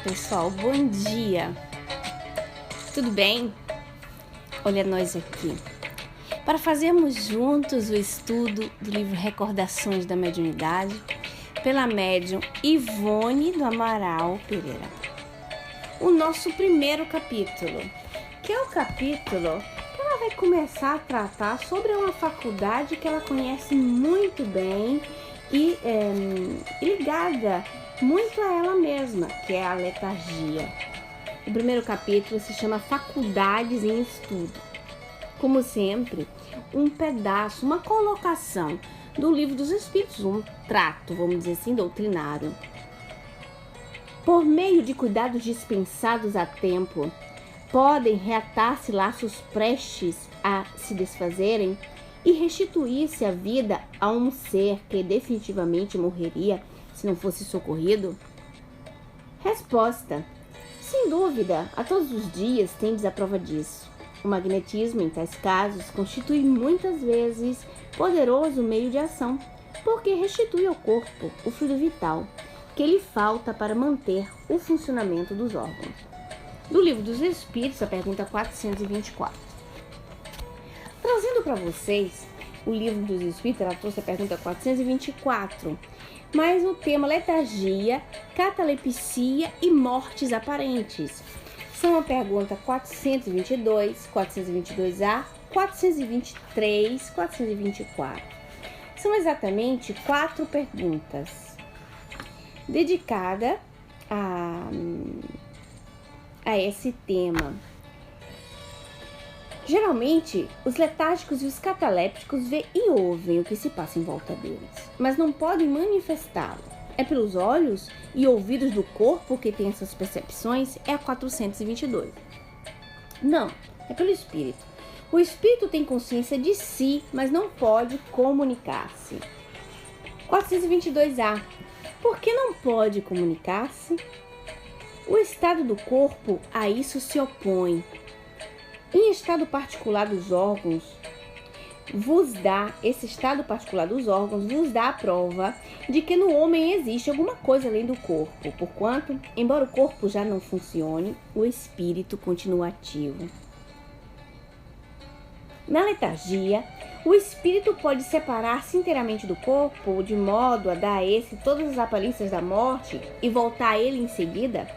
pessoal, bom dia! Tudo bem? Olha nós aqui para fazermos juntos o estudo do livro Recordações da Mediunidade pela médium Ivone do Amaral Pereira. O nosso primeiro capítulo, que é o capítulo que ela vai começar a tratar sobre uma faculdade que ela conhece muito bem e ligada muito a ela mesma, que é a letargia. O primeiro capítulo se chama Faculdades em Estudo. Como sempre, um pedaço, uma colocação do Livro dos Espíritos, um trato, vamos dizer assim, doutrinário. Por meio de cuidados dispensados a tempo, podem reatar-se laços prestes a se desfazerem e restituir-se a vida a um ser que definitivamente morreria se não fosse socorrido? Resposta: sem dúvida, a todos os dias tendes a prova disso. O magnetismo, em tais casos, constitui muitas vezes poderoso meio de ação, porque restitui ao corpo o fluido vital que lhe falta para manter o funcionamento dos órgãos. Do Livro dos Espíritos, a pergunta 424. Trazendo para vocês o Livro dos Espíritos, ela trouxe a pergunta 424, mas o tema letargia, catalepsia e mortes aparentes. São a pergunta 422, 422A, 423, 424. São exatamente 4 perguntas dedicadas a esse tema. Geralmente, os letárgicos e os catalépticos veem e ouvem o que se passa em volta deles, mas não podem manifestá-lo. É pelos olhos e ouvidos do corpo que tem essas percepções? É a 422. Não, é pelo espírito. O espírito tem consciência de si, mas não pode comunicar-se. 422A. Por que não pode comunicar-se? O estado do corpo a isso se opõe. Em estado particular dos órgãos, esse estado particular dos órgãos vos dá a prova de que no homem existe alguma coisa além do corpo, porquanto, embora o corpo já não funcione, o espírito continua ativo. Na letargia, o espírito pode separar-se inteiramente do corpo, de modo a dar a esse todas as aparências da morte e voltar a ele em seguida?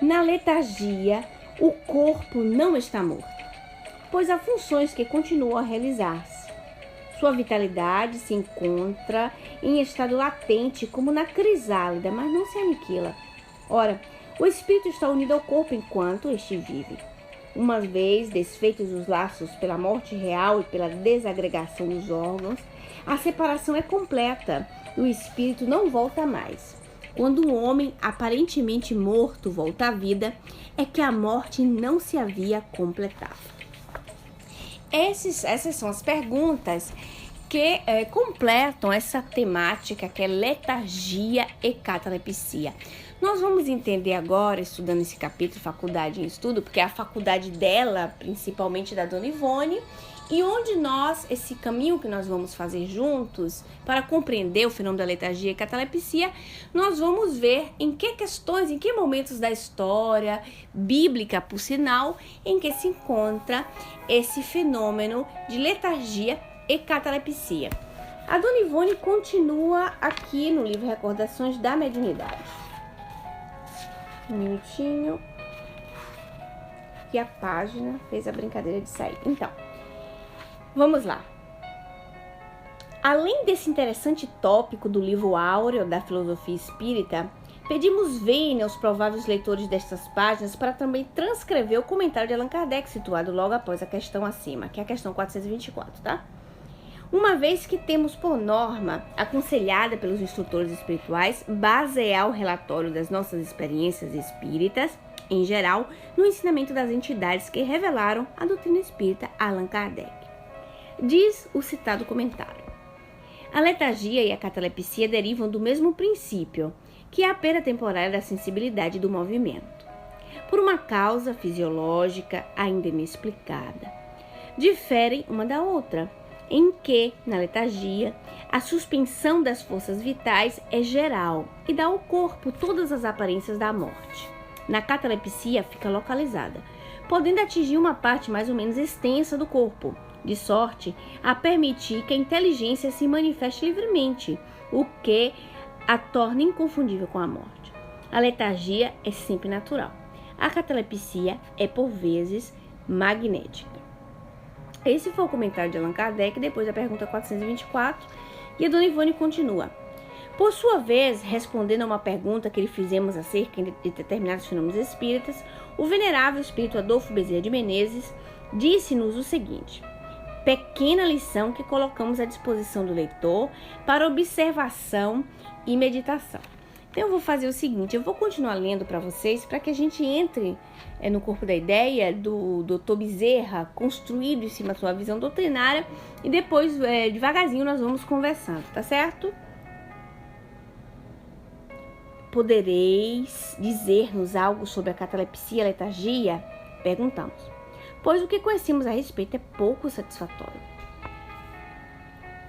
Na letargia, o corpo não está morto, pois há funções que continuam a realizar-se. Sua vitalidade se encontra em estado latente, como na crisálida, mas não se aniquila. Ora, o espírito está unido ao corpo enquanto este vive. Uma vez desfeitos os laços pela morte real e pela desagregação dos órgãos, a separação é completa e o espírito não volta mais. Quando um homem aparentemente morto volta à vida, é que a morte não se havia completado. Essas são as perguntas que completam essa temática que é letargia e catalepsia. Nós vamos entender agora, estudando esse capítulo, Faculdade em Estudo, porque é a faculdade dela, principalmente da Dona Ivone, e onde esse caminho que nós vamos fazer juntos, para compreender o fenômeno da letargia e catalepsia, nós vamos ver em que questões, em que momentos da história, bíblica por sinal, em que se encontra esse fenômeno de letargia e catalepsia. A Dona Ivone continua aqui no livro Recordações da Mediunidade. Um minutinho, que a página fez a brincadeira de sair. Então, vamos lá. Além desse interessante tópico do livro áureo da filosofia espírita, pedimos vênia aos prováveis leitores destas páginas para também transcrever o comentário de Allan Kardec, situado logo após a questão acima, que é a questão 424, tá? Uma vez que temos por norma, aconselhada pelos instrutores espirituais, basear o relatório das nossas experiências espíritas, em geral, no ensinamento das entidades que revelaram a doutrina espírita a Allan Kardec. Diz o citado comentário: a letargia e a catalepsia derivam do mesmo princípio, que é a perda temporária da sensibilidade do movimento, por uma causa fisiológica ainda inexplicada. Diferem uma da outra, em que, na letargia, a suspensão das forças vitais é geral e dá ao corpo todas as aparências da morte. Na catalepsia fica localizada, podendo atingir uma parte mais ou menos extensa do corpo, de sorte a permitir que a inteligência se manifeste livremente, o que a torna inconfundível com a morte. A letargia é sempre natural. A catalepsia é, por vezes, magnética. Esse foi o comentário de Allan Kardec depois da pergunta 424, e a Dona Ivone continua. Por sua vez, respondendo a uma pergunta que lhe fizemos acerca de determinados fenômenos espíritas, o venerável espírito Adolfo Bezerra de Menezes disse-nos o seguinte: pequena lição que colocamos à disposição do leitor para observação e meditação. Então eu vou fazer o seguinte, eu vou continuar lendo para vocês para que a gente entre no corpo da ideia do Dr. Bezerra, construído em cima da sua visão doutrinária, e depois, devagarzinho, nós vamos conversando, tá certo? Podereis dizer-nos algo sobre a catalepsia e a letargia? Perguntamos, pois o que conhecemos a respeito é pouco satisfatório.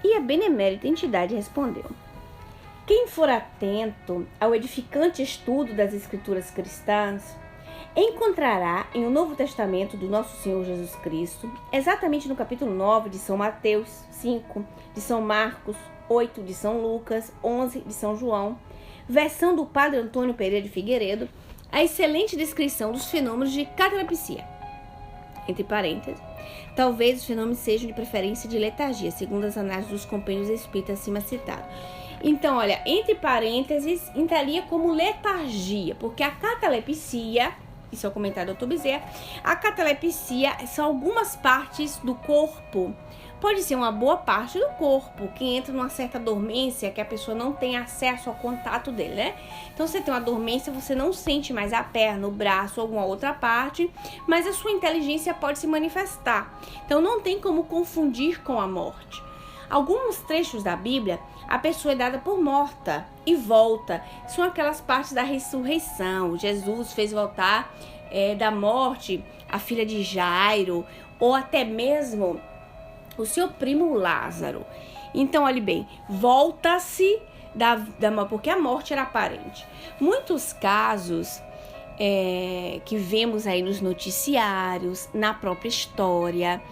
E a benemérita entidade respondeu: quem for atento ao edificante estudo das Escrituras cristãs, encontrará em o Novo Testamento do Nosso Senhor Jesus Cristo, exatamente no capítulo 9 de São Mateus, 5 de São Marcos, 8 de São Lucas, 11 de São João, versão do Padre Antônio Pereira de Figueiredo, a excelente descrição dos fenômenos de catalepsia. Entre parênteses, talvez os fenômenos sejam de preferência de letargia, segundo as análises dos compêndios espíritas acima citados. Então, olha, entre parênteses, entraria como letargia, porque a catalepsia, isso é o comentário do Dr. Bezerra, a catalepsia são algumas partes do corpo, pode ser uma boa parte do corpo, que entra numa certa dormência, que a pessoa não tem acesso ao contato dele, né? Então, você tem uma dormência, você não sente mais a perna, o braço, alguma outra parte, mas a sua inteligência pode se manifestar. Então, não tem como confundir com a morte. Alguns trechos da Bíblia, a pessoa é dada por morta e volta. São aquelas partes da ressurreição. Jesus fez voltar da morte a filha de Jairo, ou até mesmo o seu primo Lázaro. Então, olhe bem, volta-se porque a morte era aparente. Muitos casos que vemos aí nos noticiários, na própria história,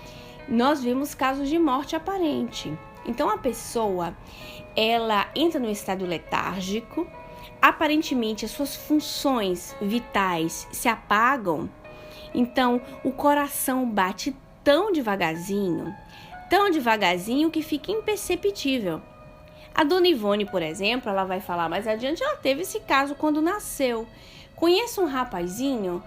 nós vemos casos de morte aparente. Então, a pessoa, ela entra no estado letárgico, aparentemente as suas funções vitais se apagam, então o coração bate tão devagarzinho que fica imperceptível. A Dona Ivone, por exemplo, ela vai falar mais adiante, ela teve esse caso quando nasceu. Conheço um rapazinho,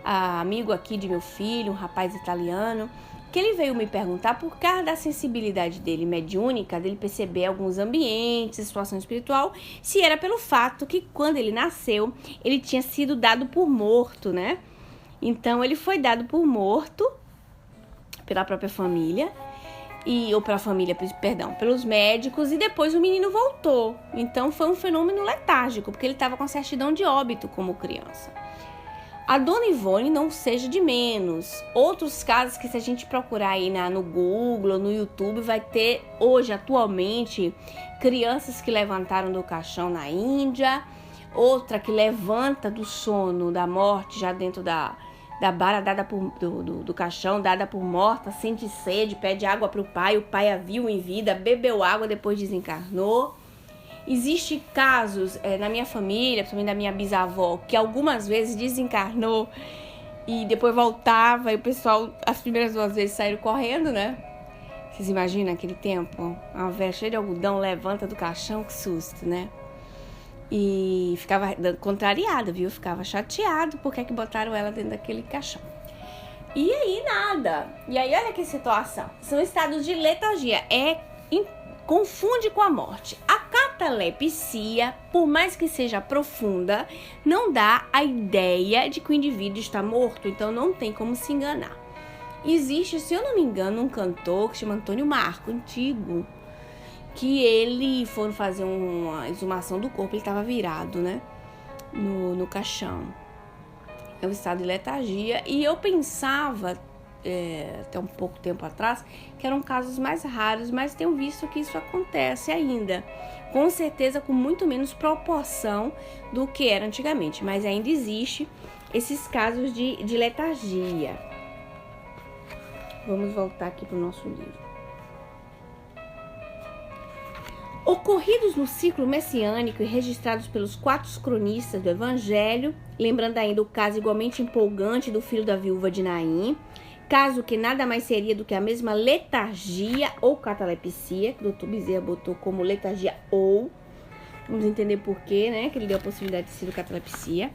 amigo aqui de meu filho, um rapaz italiano, que ele veio me perguntar, por causa da sensibilidade dele mediúnica, dele perceber alguns ambientes, situação espiritual, se era pelo fato que quando ele nasceu, ele tinha sido dado por morto, né? Então, ele foi dado por morto pela própria família, pelos médicos, e depois o menino voltou. Então, foi um fenômeno letárgico, porque ele estava com certidão de óbito como criança. A Dona Ivone não seja de menos. Outros casos que, se a gente procurar aí no Google, no YouTube, vai ter hoje, atualmente, crianças que levantaram do caixão na Índia, outra que levanta do sono, da morte, já dentro da bara dada do caixão, dada por morta, sente sede, pede água para o pai a viu em vida, bebeu água, depois desencarnou. Existem casos na minha família, principalmente da minha bisavó, que algumas vezes desencarnou e depois voltava, e o pessoal, as primeiras 2 vezes, saíram correndo, né? Vocês imaginam aquele tempo? Uma velha cheia de algodão levanta do caixão, que susto, né? E ficava contrariado, viu? Ficava chateado porque que botaram ela dentro daquele caixão. E aí nada. E aí olha que situação. São estados de letargia. Confunde com a morte. A catalepsia, por mais que seja profunda, não dá a ideia de que o indivíduo está morto. Então não tem como se enganar. Existe, se eu não me engano, um cantor que se chama Antônio Marco, antigo, que ele foi fazer uma exumação do corpo, ele estava virado, né, no caixão. É um estado de letargia. E eu pensava, até um pouco tempo atrás, que eram casos mais raros, mas tenho visto que isso acontece ainda. Com certeza com muito menos proporção do que era antigamente, mas ainda existe esses casos de letargia. Vamos voltar aqui para o nosso livro. Ocorridos no ciclo messiânico e registrados pelos 4 cronistas do Evangelho, lembrando ainda o caso igualmente empolgante do filho da viúva de Naim, caso que nada mais seria do que a mesma letargia ou catalepsia, que o Dr. Bezerra botou como letargia ou, vamos entender por quê, né, que ele deu a possibilidade de ser catalepsia.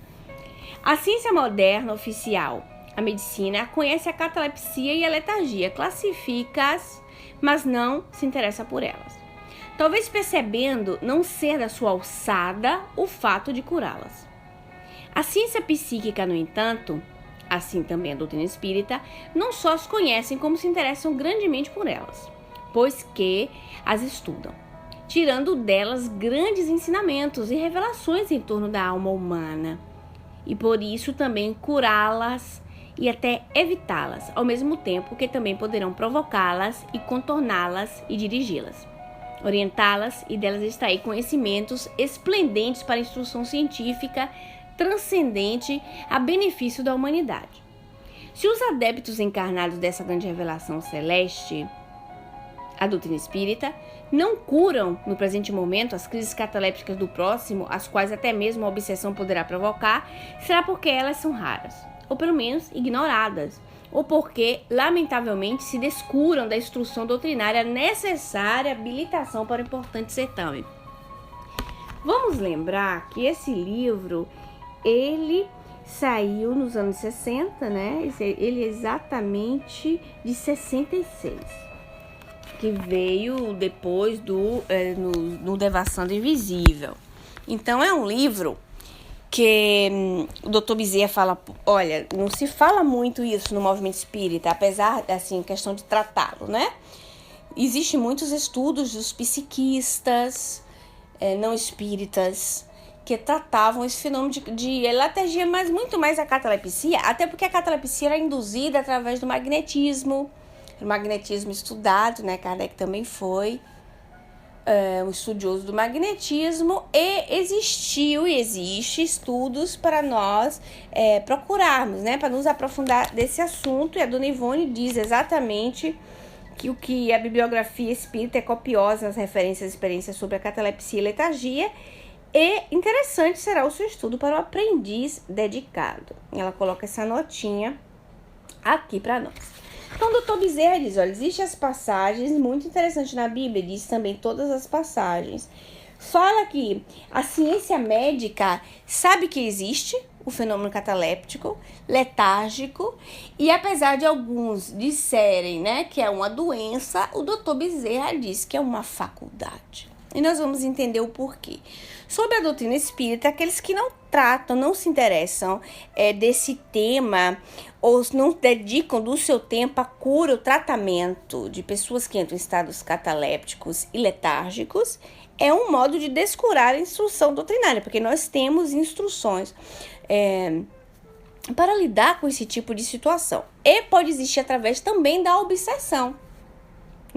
A ciência moderna oficial, a medicina, conhece a catalepsia e a letargia, classifica-as, mas não se interessa por elas. Talvez percebendo não ser da sua alçada o fato de curá-las. A ciência psíquica, no entanto, assim também a doutrina espírita, não só as conhecem como se interessam grandemente por elas, pois que as estudam, tirando delas grandes ensinamentos e revelações em torno da alma humana, e por isso também curá-las e até evitá-las, ao mesmo tempo que também poderão provocá-las e contorná-las e dirigi-las, orientá-las e delas extrair conhecimentos esplendentes para a instrução científica transcendente a benefício da humanidade. Se os adeptos encarnados dessa grande revelação celeste, a doutrina espírita, não curam no presente momento as crises catalépticas do próximo, as quais até mesmo a obsessão poderá provocar, será porque elas são raras, ou pelo menos ignoradas, ou porque, lamentavelmente, se descuram da instrução doutrinária necessária à habilitação para o importante certame. Vamos lembrar que esse livro, ele saiu nos anos 60, né? Ele é exatamente de 66, que veio depois no Devassando Invisível. Então, é um livro que o Dr. Bezerra fala, olha, não se fala muito isso no movimento espírita, apesar, assim, questão de tratá-lo, né? Existem muitos estudos dos psiquistas, não espíritas, que tratavam esse fenômeno de letargia, mas muito mais a catalepsia, até porque a catalepsia era induzida através do magnetismo, o magnetismo estudado, né? Kardec também foi um estudioso do magnetismo, e existiu e existe estudos para nós procurarmos, né, para nos aprofundar desse assunto, e a dona Ivone diz exatamente que o que a bibliografia espírita é copiosa nas referências e experiências sobre a catalepsia e letargia, e interessante será o seu estudo para o aprendiz dedicado. Ela coloca essa notinha aqui para nós. Então, o Dr. Bezerra diz, olha, existem as passagens muito interessantes na Bíblia, diz também todas as passagens. Fala que a ciência médica sabe que existe o fenômeno cataléptico, letárgico, e apesar de alguns disserem, né, que é uma doença, o Dr. Bezerra diz que é uma faculdade. E nós vamos entender o porquê. Sobre a doutrina espírita, aqueles que não tratam, não se interessam desse tema, ou não dedicam do seu tempo à cura, o tratamento de pessoas que entram em estados catalépticos e letárgicos, é um modo de descurar a instrução doutrinária, porque nós temos instruções para lidar com esse tipo de situação. E pode existir através também da obsessão.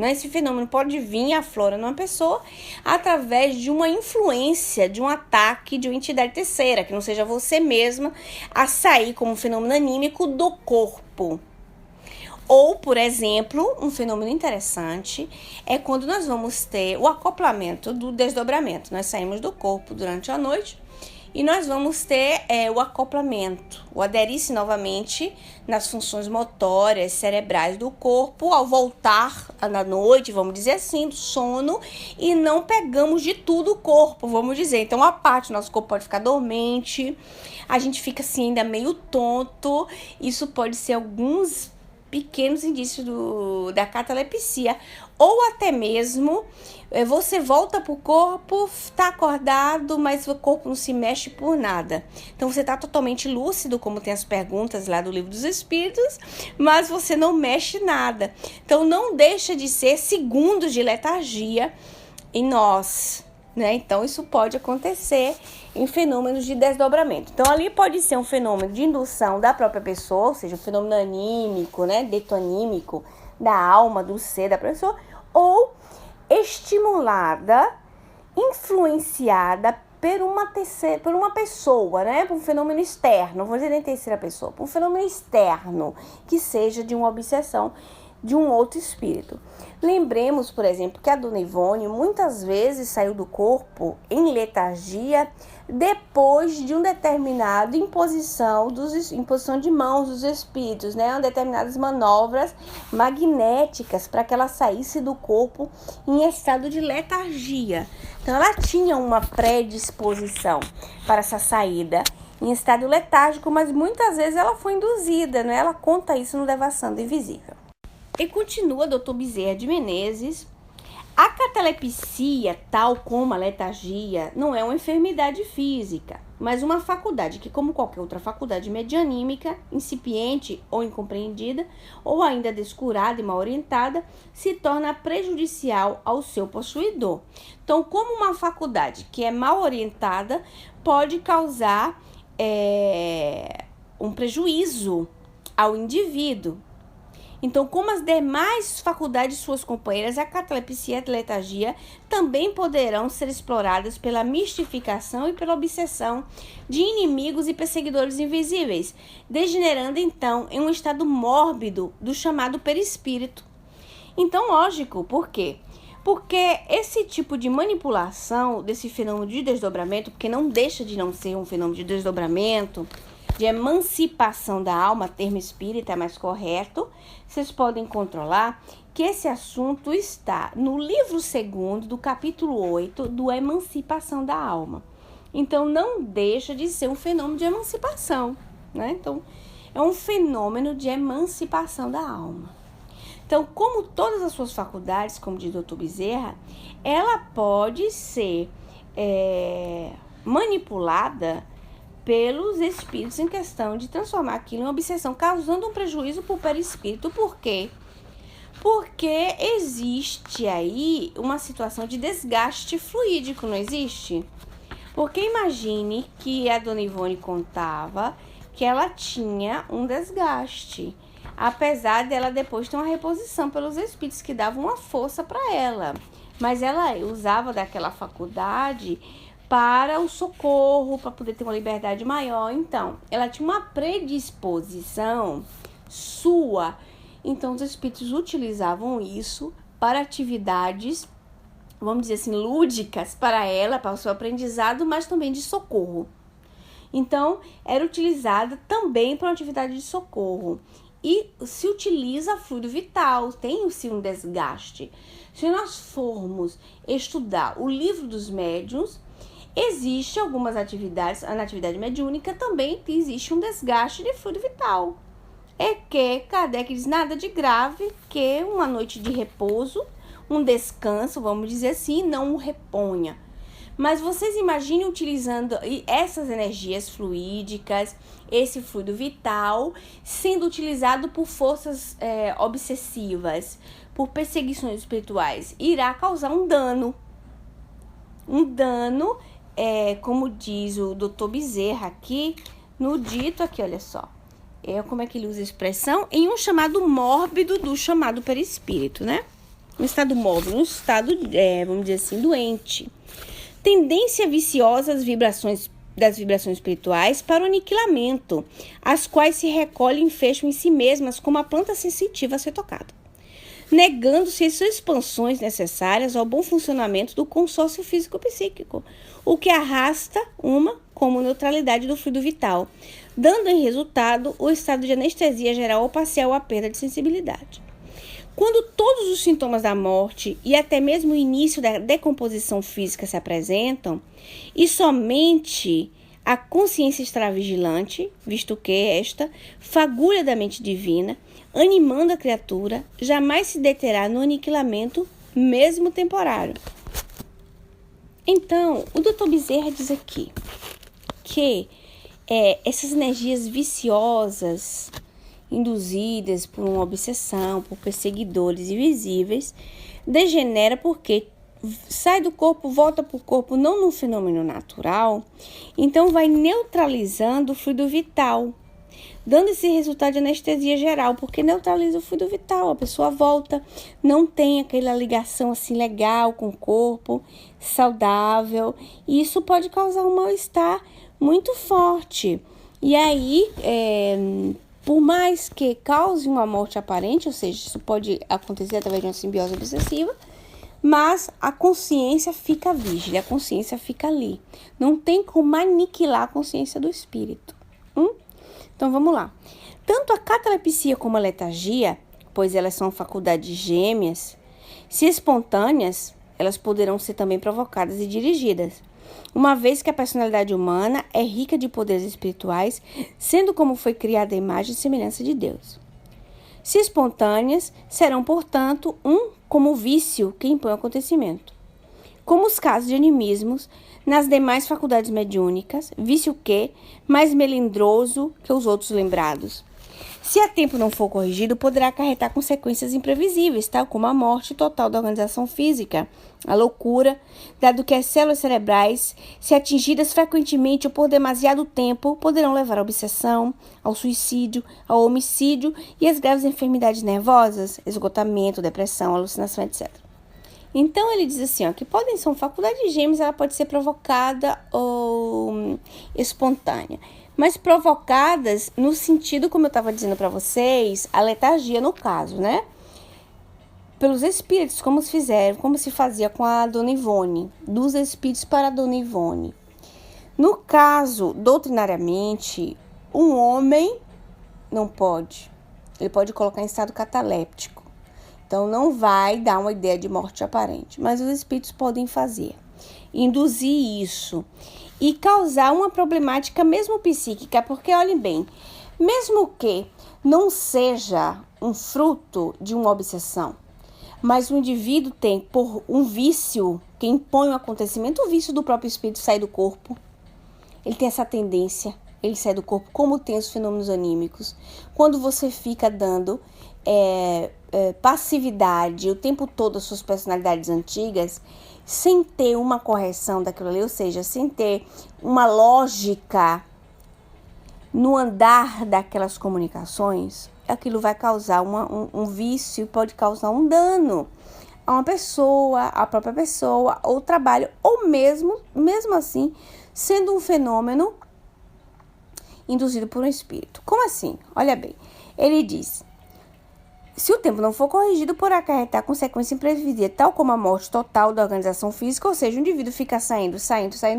Esse fenômeno pode vir à flora numa pessoa através de uma influência, de um ataque de uma entidade terceira, que não seja você mesma, a sair como um fenômeno anímico do corpo. Ou, por exemplo, um fenômeno interessante é quando nós vamos ter o acoplamento do desdobramento. Nós saímos do corpo durante a noite e nós vamos ter o acoplamento, o aderir-se novamente nas funções motórias, cerebrais do corpo, ao voltar na noite, vamos dizer assim, do sono, e não pegamos de tudo o corpo, vamos dizer. Então, uma parte do nosso corpo pode ficar dormente, a gente fica assim ainda meio tonto, isso pode ser alguns pequenos indícios da catalepsia, ou até mesmo você volta pro corpo, tá acordado, mas o corpo não se mexe por nada. Então você tá totalmente lúcido, como tem as perguntas lá do Livro dos Espíritos, mas você não mexe nada. Então não deixa de ser segundos de letargia em nós. né? Então, isso pode acontecer em fenômenos de desdobramento. Então, ali pode ser um fenômeno de indução da própria pessoa, ou seja, um fenômeno anímico, né? Detoanímico da alma, do ser da pessoa, ou estimulada, influenciada por uma pessoa, né? Por um fenômeno externo, não vou dizer nem terceira pessoa, por um fenômeno externo, que seja de uma obsessão de um outro espírito. Lembremos, por exemplo, que a Dona Ivone muitas vezes saiu do corpo em letargia depois de uma determinada imposição de mãos dos espíritos, né? Determinadas manobras magnéticas para que ela saísse do corpo em estado de letargia. Então, ela tinha uma predisposição para essa saída em estado letárgico, mas muitas vezes ela foi induzida, né? Ela conta isso no Devassando Invisível. E continua Dr. Bezerra de Menezes: a catalepsia, tal como a letargia, não é uma enfermidade física, mas uma faculdade que, como qualquer outra faculdade medianímica, incipiente ou incompreendida, ou ainda descurada e mal orientada, se torna prejudicial ao seu possuidor. Então, como uma faculdade que é mal orientada, pode causar um prejuízo ao indivíduo. Então, como as demais faculdades de suas companheiras, a catalepsia e a letargia também poderão ser exploradas pela mistificação e pela obsessão de inimigos e perseguidores invisíveis, degenerando então em um estado mórbido do chamado perispírito. Então, lógico, por quê? Porque esse tipo de manipulação desse fenômeno de desdobramento, porque não deixa de não ser um fenômeno de desdobramento, de emancipação da alma, termo espírita é mais correto, vocês podem controlar que esse assunto está no livro 2º do capítulo 8 do Emancipação da Alma. Então, não deixa de ser um fenômeno de emancipação, né? Então, é um fenômeno de emancipação da alma. Então, como todas as suas faculdades, como diz o Dr. Bezerra, ela pode ser manipulada pelos espíritos em questão de transformar aquilo em obsessão, causando um prejuízo para o perispírito. Por quê? Porque existe aí uma situação de desgaste fluídico, não existe? Porque imagine que a Dona Ivone contava que ela tinha um desgaste, apesar dela depois ter uma reposição pelos espíritos que davam uma força para ela. Mas ela usava daquela faculdade para o socorro, para poder ter uma liberdade maior. Então, ela tinha uma predisposição sua. Então, os espíritos utilizavam isso para atividades, vamos dizer assim, lúdicas para ela, para o seu aprendizado, mas também de socorro. Então, era utilizada também para uma atividade de socorro. E se utiliza fluido vital, tem-se um desgaste. Se nós formos estudar o livro dos médiuns, existe algumas atividades, na atividade mediúnica também existe um desgaste de fluido vital. É que Kardec diz nada de grave que uma noite de repouso, um descanso, vamos dizer assim, não o reponha. Mas vocês imaginem utilizando essas energias fluídicas, esse fluido vital, sendo utilizado por forças obsessivas, por perseguições espirituais, irá causar um dano. Um dano, como diz o Dr. Bezerra aqui, no dito aqui, olha só. Como é que ele usa a expressão? Em um chamado mórbido do chamado perispírito, né? Um estado mórbido, um estado, vamos dizer assim, doente. Tendência viciosa das vibrações espirituais para o aniquilamento, as quais se recolhem e fecham em si mesmas como a planta sensitiva a ser tocada, negando-se as suas expansões necessárias ao bom funcionamento do consórcio físico-psíquico, o que arrasta como neutralidade do fluido vital, dando em resultado o estado de anestesia geral ou parcial à perda de sensibilidade. Quando todos os sintomas da morte e até mesmo o início da decomposição física se apresentam, e somente a consciência estará vigilante, visto que esta, fagulha da mente divina, animando a criatura, jamais se deterá no aniquilamento, mesmo temporário. Então, o Dr. Bezerra diz aqui que essas energias viciosas, induzidas por uma obsessão, por perseguidores invisíveis, degenera porque sai do corpo, volta para o corpo, não num fenômeno natural, então vai neutralizando o fluido vital, dando esse resultado de anestesia geral, porque neutraliza o fluido vital, a pessoa volta, não tem aquela ligação assim legal com o corpo, saudável, e isso pode causar um mal-estar muito forte. E aí, por mais que cause uma morte aparente, ou seja, isso pode acontecer através de uma simbiose obsessiva, mas a consciência fica vigília, a consciência fica ali. Não tem como aniquilar a consciência do espírito. Então, vamos lá. Tanto a catalepsia como a letargia, pois elas são faculdades gêmeas, se espontâneas, elas poderão ser também provocadas e dirigidas, uma vez que a personalidade humana é rica de poderes espirituais, sendo como foi criada a imagem e semelhança de Deus. Se espontâneas, serão, portanto, como vício que impõe o acontecimento. Como os casos de animismos nas demais faculdades mediúnicas, vício que, mais melindroso que os outros lembrados. Se a tempo não for corrigido, poderá acarretar consequências imprevisíveis, tal como a morte total da organização física, a loucura, dado que as células cerebrais, se atingidas frequentemente ou por demasiado tempo, poderão levar à obsessão, ao suicídio, ao homicídio e às graves enfermidades nervosas, esgotamento, depressão, alucinação, etc. Então, ele diz assim, que podem ser faculdades gêmeas, ela pode ser provocada ou espontânea. Mas provocadas no sentido, como eu estava dizendo para vocês, a letargia no caso, né? Pelos espíritos, como se fazia com a Dona Ivone, dos espíritos para a Dona Ivone. No caso, doutrinariamente, um homem não pode. Ele pode colocar em estado cataléptico. Então, não vai dar uma ideia de morte aparente. Mas os espíritos podem fazer. Induzir isso. E causar uma problemática mesmo psíquica. Porque, olhem bem, mesmo que não seja um fruto de uma obsessão, mas o indivíduo tem, por um vício que impõe um acontecimento, o vício do próprio espírito sair do corpo. Ele tem essa tendência, ele sai do corpo, como tem os fenômenos anímicos. Quando você fica dando passividade o tempo todo às suas personalidades antigas, sem ter uma correção daquilo ali, ou seja, sem ter uma lógica no andar daquelas comunicações, aquilo vai causar um vício, pode causar um dano a uma pessoa, a própria pessoa, ou trabalho, ou mesmo assim, sendo um fenômeno induzido por um espírito. Como assim? Olha bem, ele diz: se o tempo não for corrigido, por acarretar consequência imprevisível, tal como a morte total da organização física, ou seja, o indivíduo fica saindo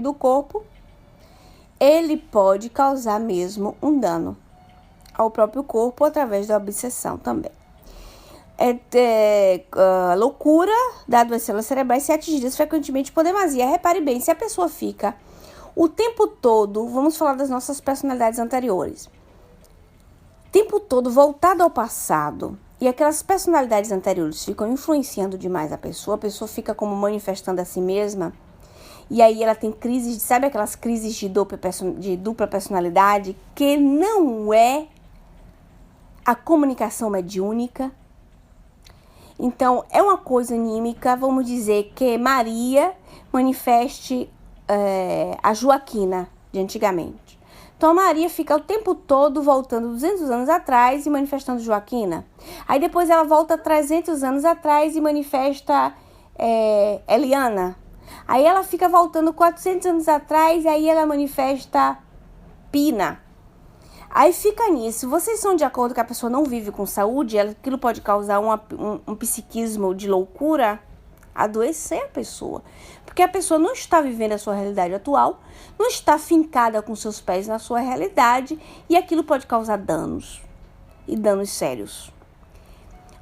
do corpo, ele pode causar mesmo um dano ao próprio corpo através da obsessão também. A loucura, dado as células cerebrais se atingidas frequentemente por demasia. Repare bem, se a pessoa fica o tempo todo, vamos falar das nossas personalidades anteriores, o tempo todo voltado ao passado, e aquelas personalidades anteriores ficam influenciando demais a pessoa fica como manifestando a si mesma, e aí ela tem crises, sabe aquelas crises de dupla personalidade, que não é a comunicação mediúnica. Então, é uma coisa anímica, vamos dizer que Maria manifeste a Joaquina de antigamente. Então, a Maria fica o tempo todo voltando 200 anos atrás e manifestando Joaquina. Aí depois ela volta 300 anos atrás e manifesta Eliana. Aí ela fica voltando 400 anos atrás e aí ela manifesta Pina. Aí fica nisso. Vocês são de acordo que a pessoa não vive com saúde? Aquilo pode causar um psiquismo de loucura? Adoecer a pessoa. Porque a pessoa não está vivendo a sua realidade atual, não está fincada com seus pés na sua realidade, e aquilo pode causar danos, e danos sérios.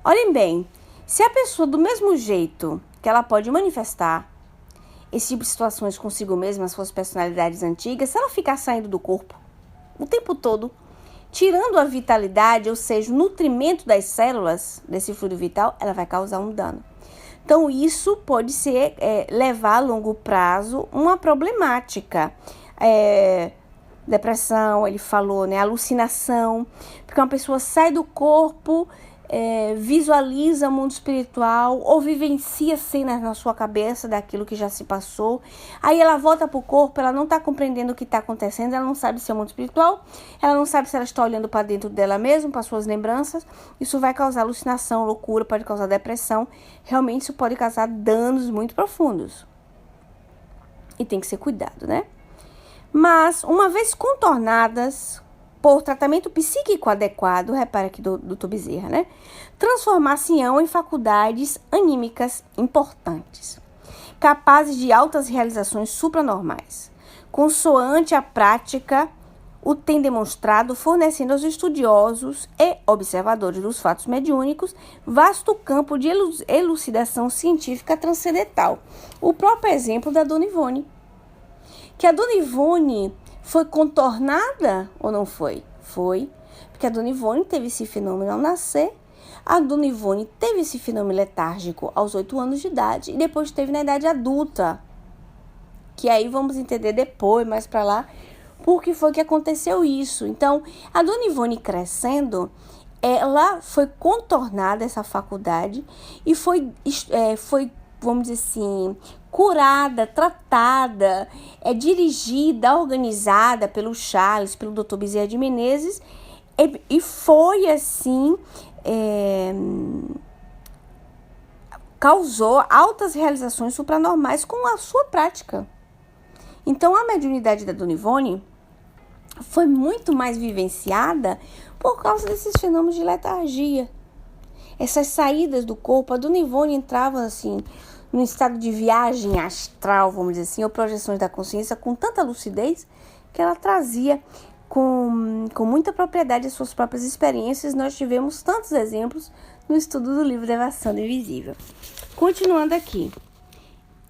Olhem bem, se a pessoa, do mesmo jeito que ela pode manifestar esse tipo de situações consigo mesma, as suas personalidades antigas, se ela ficar saindo do corpo o tempo todo, tirando a vitalidade, ou seja, o nutrimento das células desse fluido vital, ela vai causar um dano. Então, isso pode ser, levar a longo prazo uma problemática. Depressão, ele falou, né? Alucinação, porque uma pessoa sai do corpo, visualiza o mundo espiritual ou vivencia cenas na sua cabeça daquilo que já se passou. Aí ela volta para o corpo, ela não está compreendendo o que está acontecendo, ela não sabe se é o mundo espiritual, ela não sabe se ela está olhando para dentro dela mesma, para suas lembranças. Isso vai causar alucinação, loucura, pode causar depressão. Realmente isso pode causar danos muito profundos. E tem que ser cuidado, né? Mas, uma vez contornadas por tratamento psíquico adequado, repara aqui do Dr. Bezerra, né? Transformar-se-ão em faculdades anímicas importantes, capazes de altas realizações supranormais, consoante a prática o tem demonstrado, fornecendo aos estudiosos e observadores dos fatos mediúnicos vasto campo de elucidação científica transcendental. O próprio exemplo da Dona Ivone. Que a Dona Ivone foi contornada ou não foi? Foi, porque a Dona Ivone teve esse fenômeno ao nascer, a Dona Ivone teve esse fenômeno letárgico aos 8 anos de idade e depois teve na idade adulta, que aí vamos entender depois, mais para lá, por que foi que aconteceu isso. Então, a Dona Ivone crescendo, ela foi contornada, essa faculdade, e foi vamos dizer assim, curada, tratada, dirigida, organizada pelo Charles, pelo Dr. Bezerra de Menezes, e foi assim, causou altas realizações supranormais com a sua prática. Então, a mediunidade da Dona Ivone foi muito mais vivenciada por causa desses fenômenos de letargia. Essas saídas do corpo, a Dona Ivone entrava assim, num estado de viagem astral, vamos dizer assim, ou projeções da consciência com tanta lucidez que ela trazia com muita propriedade as suas próprias experiências. Nós tivemos tantos exemplos no estudo do livro Devassando Invisível. Continuando aqui.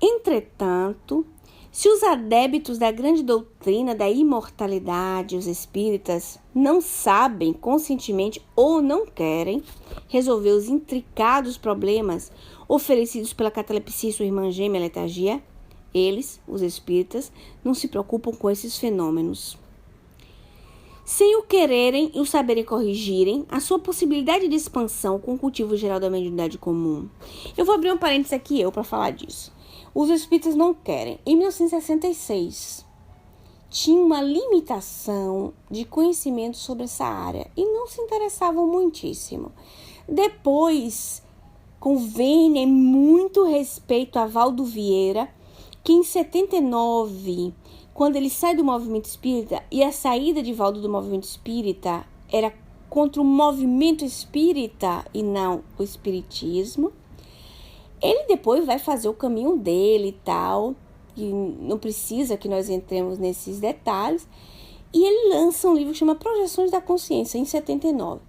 Entretanto, se os adeptos da grande doutrina da imortalidade, os espíritas, não sabem conscientemente ou não querem resolver os intricados problemas oferecidos pela catalepsia e sua irmã gêmea letargia, eles, os espíritas, não se preocupam com esses fenômenos. Sem o quererem e o saberem corrigirem a sua possibilidade de expansão com o cultivo geral da mediunidade comum. Eu vou abrir um parênteses aqui para falar disso. Os espíritas não querem. Em 1966, tinha uma limitação de conhecimento sobre essa área e não se interessavam muitíssimo. Depois, com vênia e muito respeito a Valdo Vieira, que em 79, quando ele sai do movimento espírita, e a saída de Valdo do movimento espírita era contra o movimento espírita e não o espiritismo, ele depois vai fazer o caminho dele e tal, e não precisa que nós entremos nesses detalhes, e ele lança um livro que chama Projeções da Consciência, em 79.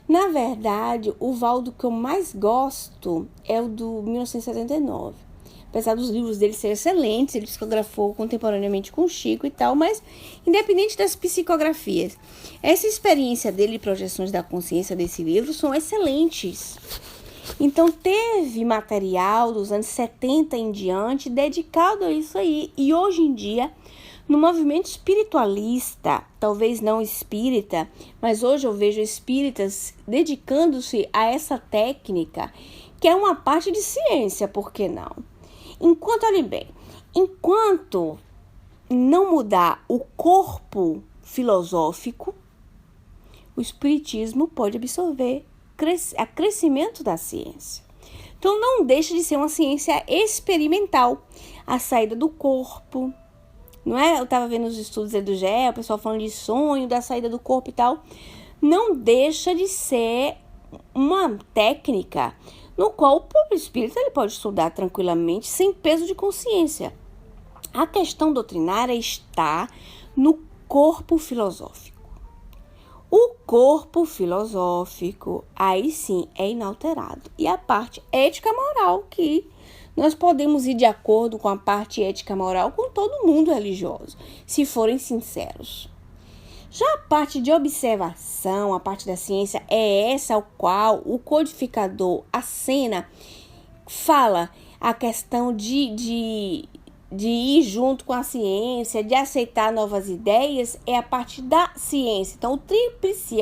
Na verdade, o Valdo que eu mais gosto é o do 1979. Apesar dos livros dele serem excelentes, ele psicografou contemporaneamente com o Chico e tal, mas independente das psicografias, essa experiência dele de Projeções da Consciência desse livro são excelentes. Então, teve material dos anos 70 em diante dedicado a isso aí. E hoje em dia, no movimento espiritualista, talvez não espírita, mas hoje eu vejo espíritas dedicando-se a essa técnica, que é uma parte de ciência, por que não? Olhem bem, enquanto não mudar o corpo filosófico, o espiritismo pode absorver a crescimento da ciência. Então, não deixa de ser uma ciência experimental. A saída do corpo, não é? Eu estava vendo os estudos do GE, o pessoal falando de sonho, da saída do corpo e tal. Não deixa de ser uma técnica no qual o próprio espírita ele pode estudar tranquilamente, sem peso de consciência. A questão doutrinária está no corpo filosófico. O corpo filosófico, aí sim, é inalterado. E a parte ética-moral, que nós podemos ir de acordo com a parte ética-moral com todo mundo religioso, se forem sinceros. Já a parte de observação, a parte da ciência, é essa ao qual o codificador acena, fala a questão de ir junto com a ciência, de aceitar novas ideias, é a parte da ciência. Então, o tríplice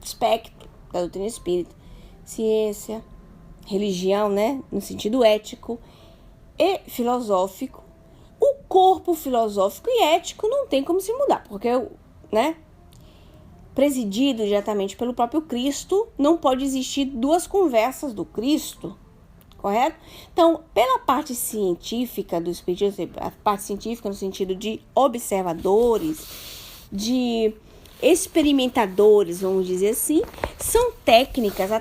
aspecto da doutrina espírita, ciência, religião, né, no sentido ético e filosófico. O corpo filosófico e ético não tem como se mudar, porque, né, presidido diretamente pelo próprio Cristo, não pode existir duas conversas do Cristo, correto? Então, pela parte científica do espiritismo, a parte científica no sentido de observadores, de experimentadores, vamos dizer assim, são técnicas,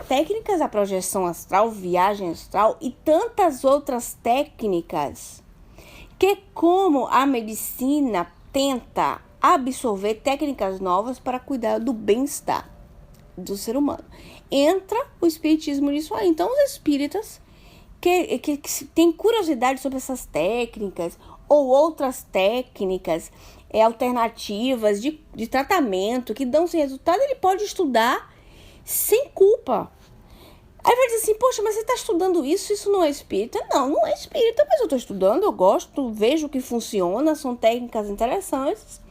a projeção astral, viagem astral e tantas outras técnicas que, como a medicina tenta absorver técnicas novas para cuidar do bem-estar do ser humano, entra o espiritismo nisso aí. Então, os espíritas que têm curiosidade sobre essas técnicas ou outras técnicas alternativas de tratamento que dão esse resultado, ele pode estudar sem culpa. Aí vai dizer assim, poxa, mas você está estudando isso não é espírita? Não, não é espírita, mas eu estou estudando, eu gosto, vejo que funciona, são técnicas interessantes.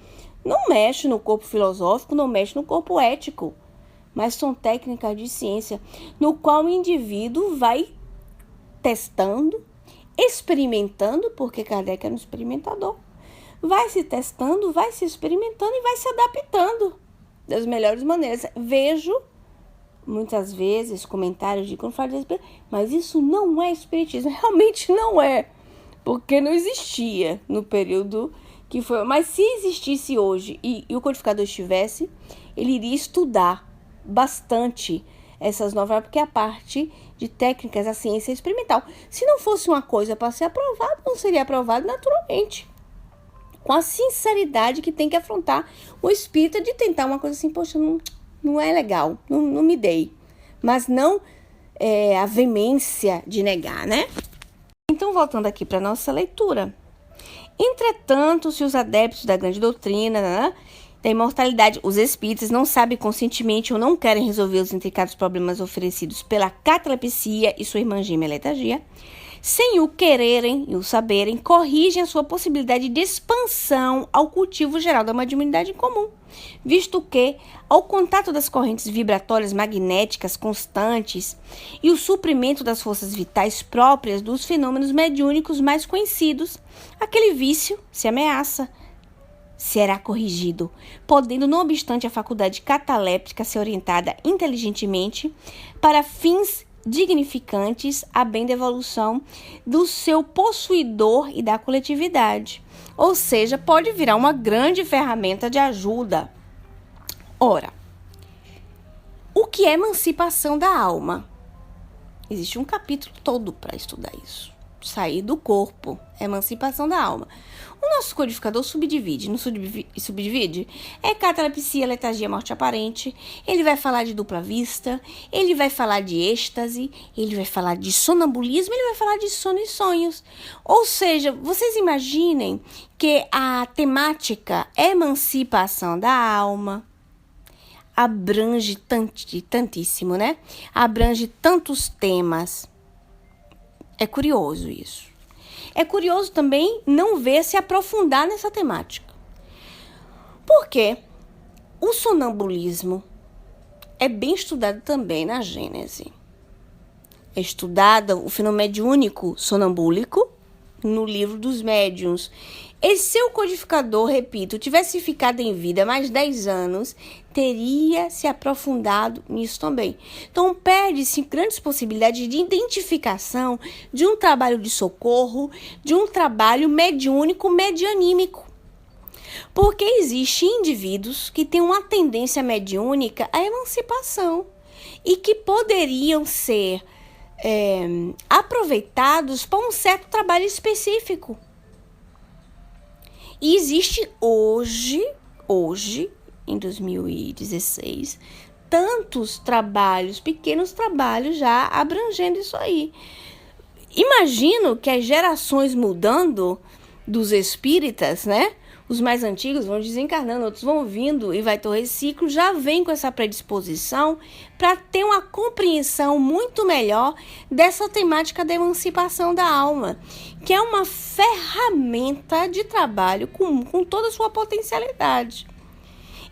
Não mexe no corpo filosófico, não mexe no corpo ético, mas são técnicas de ciência, no qual o indivíduo vai testando, experimentando, porque Kardec era um experimentador, vai se testando, vai se experimentando e vai se adaptando das melhores maneiras. Vejo muitas vezes comentários de quando falo de espiritismo, mas isso não é espiritismo. Realmente não é, porque não existia no período que foi. Mas se existisse hoje e o codificador estivesse, ele iria estudar bastante essas novas, porque é a parte de técnicas da ciência experimental. Se não fosse uma coisa para ser aprovado, não seria aprovado naturalmente. Com a sinceridade que tem que afrontar o espírita de tentar uma coisa assim, poxa, não é legal, não me dei. Mas não a veemência de negar, né? Então, voltando aqui para a nossa leitura. Entretanto, se os adeptos da grande doutrina, né, da imortalidade, os espíritas não sabem conscientemente ou não querem resolver os intricados problemas oferecidos pela catalepsia e sua irmã gêmea letargia, sem o quererem e o saberem, corrigem a sua possibilidade de expansão ao cultivo geral da mediunidade comum, visto que, ao contato das correntes vibratórias magnéticas constantes e o suprimento das forças vitais próprias dos fenômenos mediúnicos mais conhecidos, aquele vício se ameaça, será corrigido, podendo, não obstante a faculdade cataléptica ser orientada inteligentemente para fins dignificantes a bem da evolução do seu possuidor e da coletividade. Ou seja, pode virar uma grande ferramenta de ajuda. Ora, o que é emancipação da alma? Existe um capítulo todo para estudar isso. Sair do corpo, emancipação da alma. O nosso codificador subdivide. No subdivide é catalepsia, letargia, morte aparente. Ele vai falar de dupla vista, ele vai falar de êxtase, ele vai falar de sonambulismo, ele vai falar de sono e sonhos. Ou seja, vocês imaginem que a temática emancipação da alma abrange tantíssimo, né? Abrange tantos temas. É curioso isso. É curioso também não ver se aprofundar nessa temática. Porque o sonambulismo é bem estudado também na Gênese. É estudado o fenômeno mediúnico sonambúlico no livro dos médiuns. E se o codificador, repito, tivesse ficado em vida mais 10 anos, teria se aprofundado nisso também. Então, perde-se grandes possibilidades de identificação de um trabalho de socorro, de um trabalho mediúnico, medianímico. Porque existem indivíduos que têm uma tendência mediúnica à emancipação e que poderiam ser aproveitados para um certo trabalho específico. E existe hoje, em 2016, tantos trabalhos, pequenos trabalhos já abrangendo isso aí. Imagino que as gerações mudando dos espíritas, né? Os mais antigos vão desencarnando, outros vão vindo e vai ter o reciclo, já vem com essa predisposição para ter uma compreensão muito melhor dessa temática da emancipação da alma, que é uma ferramenta de trabalho com toda a sua potencialidade.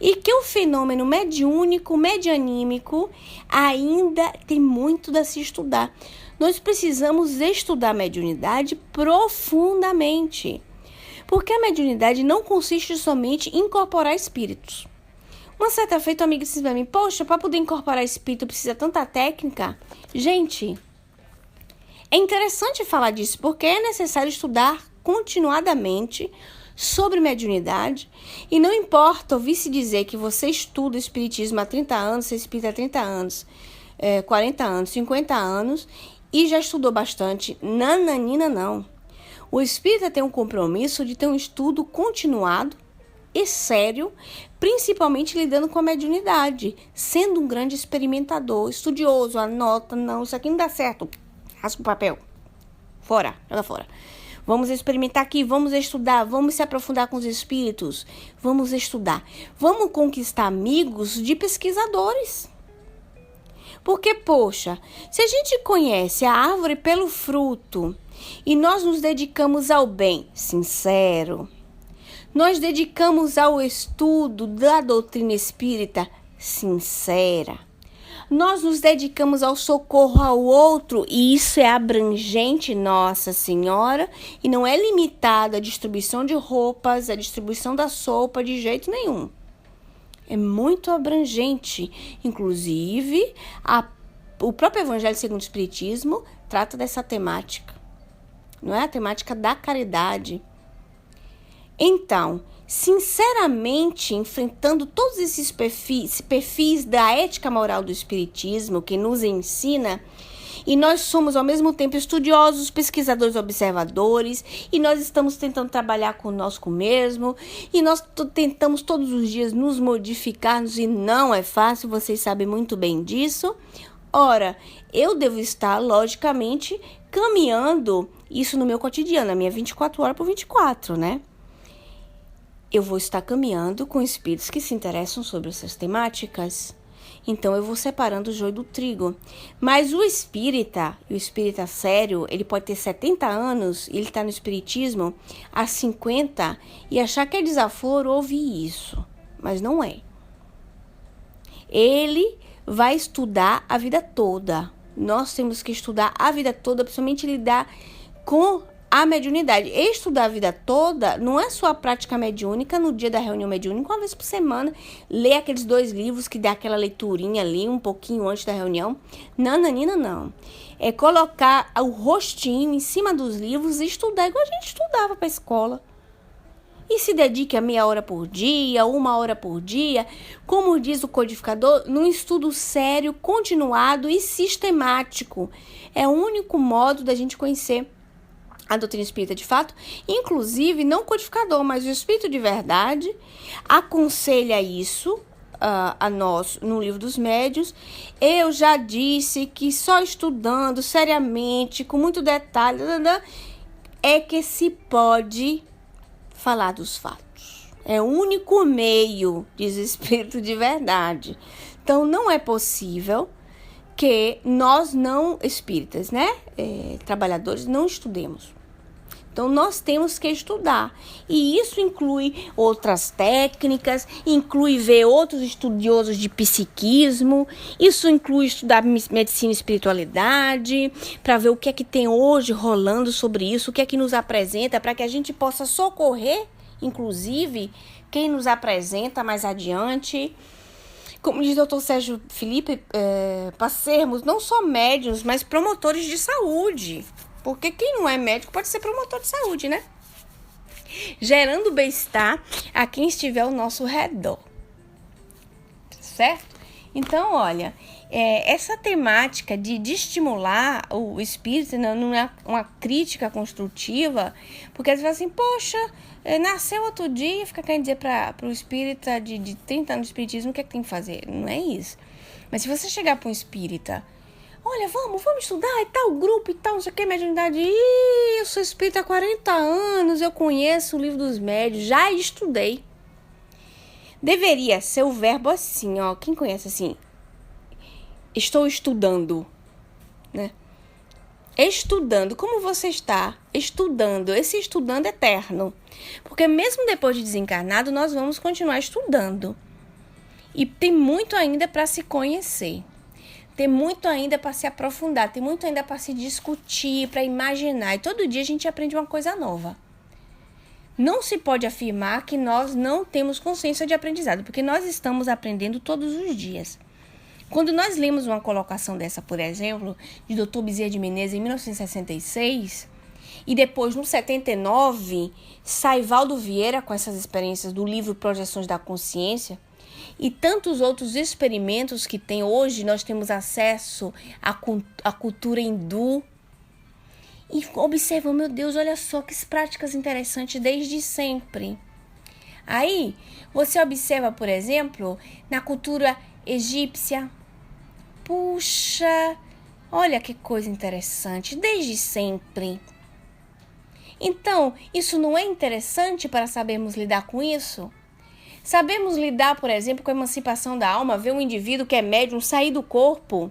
e que o fenômeno mediúnico, medianímico, ainda tem muito a se estudar. Nós precisamos estudar a mediunidade profundamente, porque a mediunidade não consiste somente em incorporar espíritos. Uma certa feita, uma amiga disse para mim, poxa, para poder incorporar espírito precisa tanta técnica? Gente, é interessante falar disso, porque é necessário estudar continuadamente sobre mediunidade, e não importa ouvir-se dizer que você estuda espiritismo há 30 anos, você é espírita há 30 anos, 40 anos, 50 anos, e já estudou bastante. Nananina, não. O espírita tem um compromisso de ter um estudo continuado e sério, principalmente lidando com a mediunidade, sendo um grande experimentador, estudioso, anota, não, isso aqui não dá certo, rasga o papel, fora, joga fora. Vamos experimentar aqui, vamos estudar, vamos se aprofundar com os espíritos, vamos estudar. Vamos conquistar amigos de pesquisadores. Porque, poxa, se a gente conhece a árvore pelo fruto e nós nos dedicamos ao bem sincero, nós dedicamos ao estudo da doutrina espírita sincera, nós nos dedicamos ao socorro ao outro, e isso é abrangente, Nossa Senhora, e não é limitado à distribuição de roupas, à distribuição da sopa, de jeito nenhum. É muito abrangente. Inclusive, o próprio Evangelho segundo o Espiritismo trata dessa temática. Não é a temática da caridade. Então, sinceramente, enfrentando todos esses perfis da ética moral do Espiritismo que nos ensina, e nós somos ao mesmo tempo estudiosos, pesquisadores, observadores, e nós estamos tentando trabalhar conosco mesmo, e nós tentamos todos os dias nos modificarmos, e não é fácil, vocês sabem muito bem disso. Ora, eu devo estar, logicamente, caminhando isso no meu cotidiano, na minha 24 horas por 24, né? Eu vou estar caminhando com espíritos que se interessam sobre essas temáticas. Então, eu vou separando o joio do trigo. Mas o espírita sério, ele pode ter 70 anos e ele está no espiritismo há 50 e achar que é desaforo ouvir isso. Mas não é. Ele vai estudar a vida toda. Nós temos que estudar a vida toda, principalmente lidar com a mediunidade. Estudar a vida toda não é só a prática mediúnica no dia da reunião mediúnica, uma vez por semana, ler aqueles 2 livros que dá aquela leiturinha ali um pouquinho antes da reunião. Nananina, não. É colocar o rostinho em cima dos livros e estudar igual a gente estudava para a escola. E se dedique a meia hora por dia, 1 hora por dia, como diz o codificador, num estudo sério, continuado e sistemático. É o único modo da gente conhecer a doutrina espírita de fato. Inclusive, não o codificador, mas o espírito de verdade aconselha isso a nós no Livro dos Médiuns. Eu já disse que só estudando seriamente, com muito detalhe, é que se pode falar dos fatos. É o único meio, diz o espírito de verdade. Então, não é possível que nós não espíritas, né, trabalhadores, não estudemos. Então, nós temos que estudar. E isso inclui outras técnicas, inclui ver outros estudiosos de psiquismo, isso inclui estudar medicina e espiritualidade, para ver o que é que tem hoje rolando sobre isso, o que é que nos apresenta, para que a gente possa socorrer, inclusive, quem nos apresenta mais adiante. Como diz o Dr. Sérgio Felipe, para sermos não só médiuns, mas promotores de saúde. Porque quem não é médico pode ser promotor de saúde, né? Gerando bem-estar a quem estiver ao nosso redor. Certo? Então, olha, essa temática de estimular o espírito não é uma crítica construtiva, porque eles falam assim, poxa, nasceu outro dia, fica querendo dizer para o espírita de 30 anos de espiritismo o que é que tem que fazer. Não é isso. Mas se você chegar para um espírita, olha, vamos estudar e tal, grupo e tal, não sei o que, mediunidade. Eu sou espírita há 40 anos, eu conheço o Livro dos Médiuns, já estudei. Deveria ser o verbo assim, ó. Quem conhece assim? Estou estudando, né? Estudando. Como você está? Estudando. Esse estudando é eterno. Porque mesmo depois de desencarnado, nós vamos continuar estudando. E tem muito ainda para se conhecer. Tem muito ainda para se aprofundar, tem muito ainda para se discutir, para imaginar. E todo dia a gente aprende uma coisa nova. Não se pode afirmar que nós não temos consciência de aprendizado, porque nós estamos aprendendo todos os dias. Quando nós lemos uma colocação dessa, por exemplo, de Dr. Bezerra de Menezes em 1966, e depois, no 79, sai Valdo Vieira com essas experiências do livro Projeções da Consciência, e tantos outros experimentos que tem hoje, nós temos acesso à cultura hindu. E observam, meu Deus, olha só que práticas interessantes desde sempre. Aí, você observa, por exemplo, na cultura egípcia. Puxa, olha que coisa interessante, desde sempre. Então, isso não é interessante para sabermos lidar com isso? Sabemos lidar, por exemplo, com a emancipação da alma, ver um indivíduo que é médium sair do corpo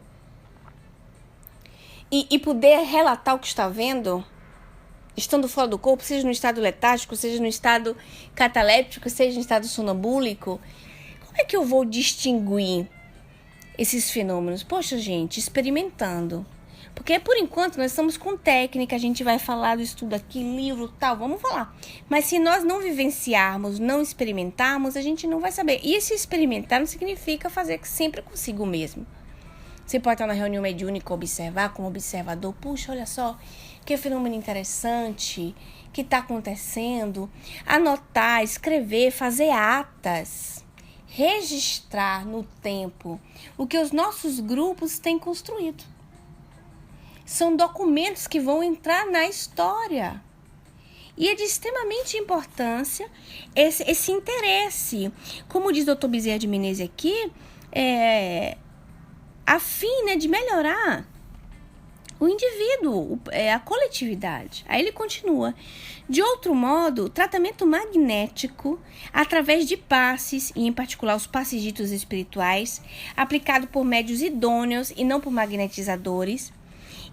e poder relatar o que está vendo, estando fora do corpo, seja no estado letárgico, seja no estado cataléptico, seja no estado sonambúlico. Como é que eu vou distinguir esses fenômenos? Poxa, gente, experimentando. Porque, por enquanto, nós estamos com técnica, a gente vai falar do estudo aqui, livro, tal, vamos falar. Mas se nós não vivenciarmos, não experimentarmos, a gente não vai saber. E esse experimentar não significa fazer sempre consigo mesmo. Você pode estar na reunião mediúnica, observar como observador. Puxa, olha só, que fenômeno interessante que está acontecendo. Anotar, escrever, fazer atas. Registrar no tempo o que os nossos grupos têm construído. São documentos que vão entrar na história. E é de extremamente importância esse interesse. Como diz o Dr. Bezerra de Menezes aqui, a fim, né, de melhorar o indivíduo, a coletividade. Aí ele continua. De outro modo, o tratamento magnético, através de passes, e em particular os passes ditos espirituais, aplicado por médios idôneos e não por magnetizadores,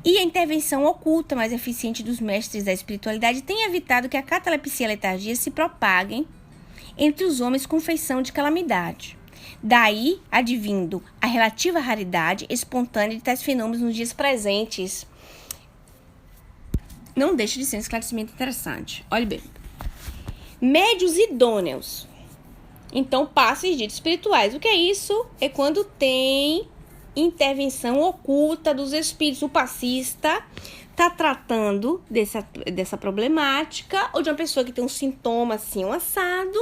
e a intervenção oculta mais eficiente dos mestres da espiritualidade tem evitado que a catalepsia e a letargia se propaguem entre os homens com feição de calamidade. Daí, advindo a relativa raridade espontânea de tais fenômenos nos dias presentes. Não deixa de ser um esclarecimento interessante. Olha bem. Médios idôneos. Então, passes ditos espirituais. O que é isso? É quando tem intervenção oculta dos espíritos. O passista está tratando dessa problemática, ou de uma pessoa que tem um sintoma assim, um assado.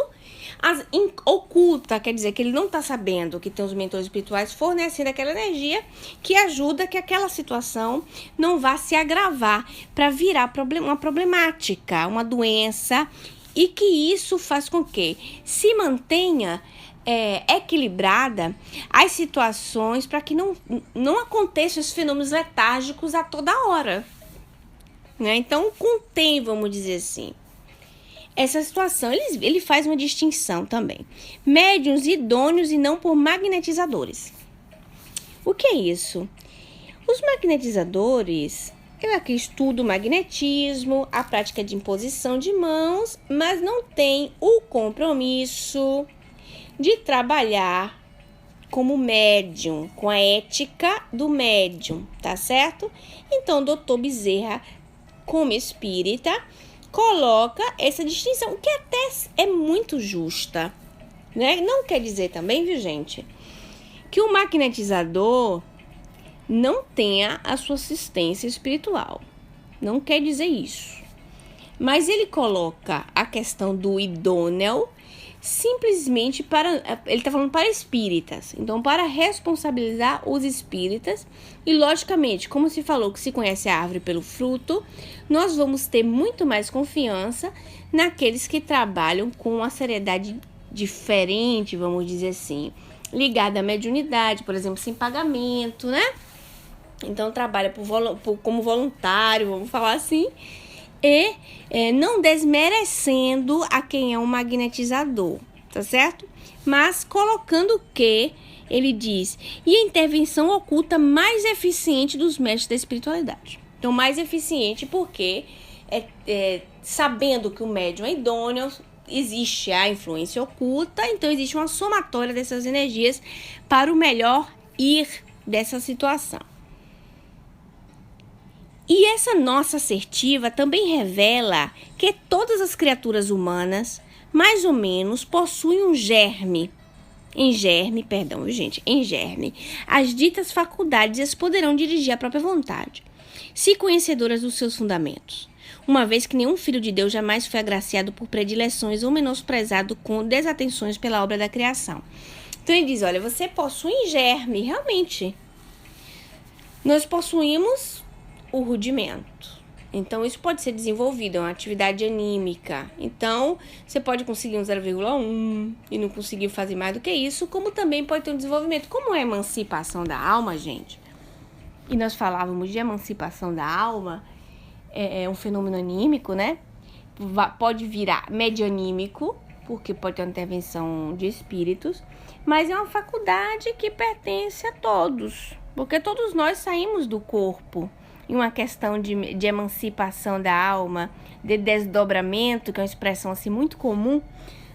Oculta, quer dizer que ele não está sabendo que tem os mentores espirituais fornecendo aquela energia que ajuda que aquela situação não vá se agravar para virar uma problemática, uma doença, e que isso faz com que se mantenha equilibrada as situações para que não aconteçam os fenômenos letárgicos a toda hora, né? Então, contém, vamos dizer assim, essa situação. Ele faz uma distinção também. Médiuns idôneos e não por magnetizadores. O que é isso? Os magnetizadores, eu aqui estudo o magnetismo, a prática de imposição de mãos, mas não tem o compromisso de trabalhar como médium, com a ética do médium, tá certo? Então, o Dr. Bezerra, como espírita, coloca essa distinção, que até é muito justa, né? Não quer dizer também, viu, gente, que o magnetizador não tenha a sua assistência espiritual. Não quer dizer isso. Mas ele coloca a questão do idôneo simplesmente para... Ele está falando para espíritas. Então, para responsabilizar os espíritas. E, logicamente, como se falou que se conhece a árvore pelo fruto, nós vamos ter muito mais confiança naqueles que trabalham com uma seriedade diferente, vamos dizer assim, ligada à mediunidade, por exemplo, sem pagamento, né? Então, trabalha como voluntário, vamos falar assim, e não desmerecendo a quem é um magnetizador, tá certo? Mas colocando que ele diz, e a intervenção oculta mais eficiente dos mestres da espiritualidade. Então, mais eficiente porque, sabendo que o médium é idôneo, existe a influência oculta, então existe uma somatória dessas energias para o melhor ir dessa situação. E essa nossa assertiva também revela que todas as criaturas humanas, mais ou menos, possuem um germe. Em germe, as ditas faculdades as poderão dirigir à própria vontade, se conhecedoras dos seus fundamentos, uma vez que nenhum filho de Deus jamais foi agraciado por predileções ou menosprezado com desatenções pela obra da criação. Então ele diz, olha, você possui em germe, realmente. Nós possuímos o rudimento. Então, isso pode ser desenvolvido, é uma atividade anímica. Então, você pode conseguir um 0,1 e não conseguir fazer mais do que isso, como também pode ter um desenvolvimento. Como é a emancipação da alma, gente? E nós falávamos de emancipação da alma, é um fenômeno anímico, né? Pode virar medianímico, porque pode ter uma intervenção de espíritos, mas é uma faculdade que pertence a todos, porque todos nós saímos do corpo. Em uma questão de emancipação da alma, de desdobramento, que é uma expressão assim muito comum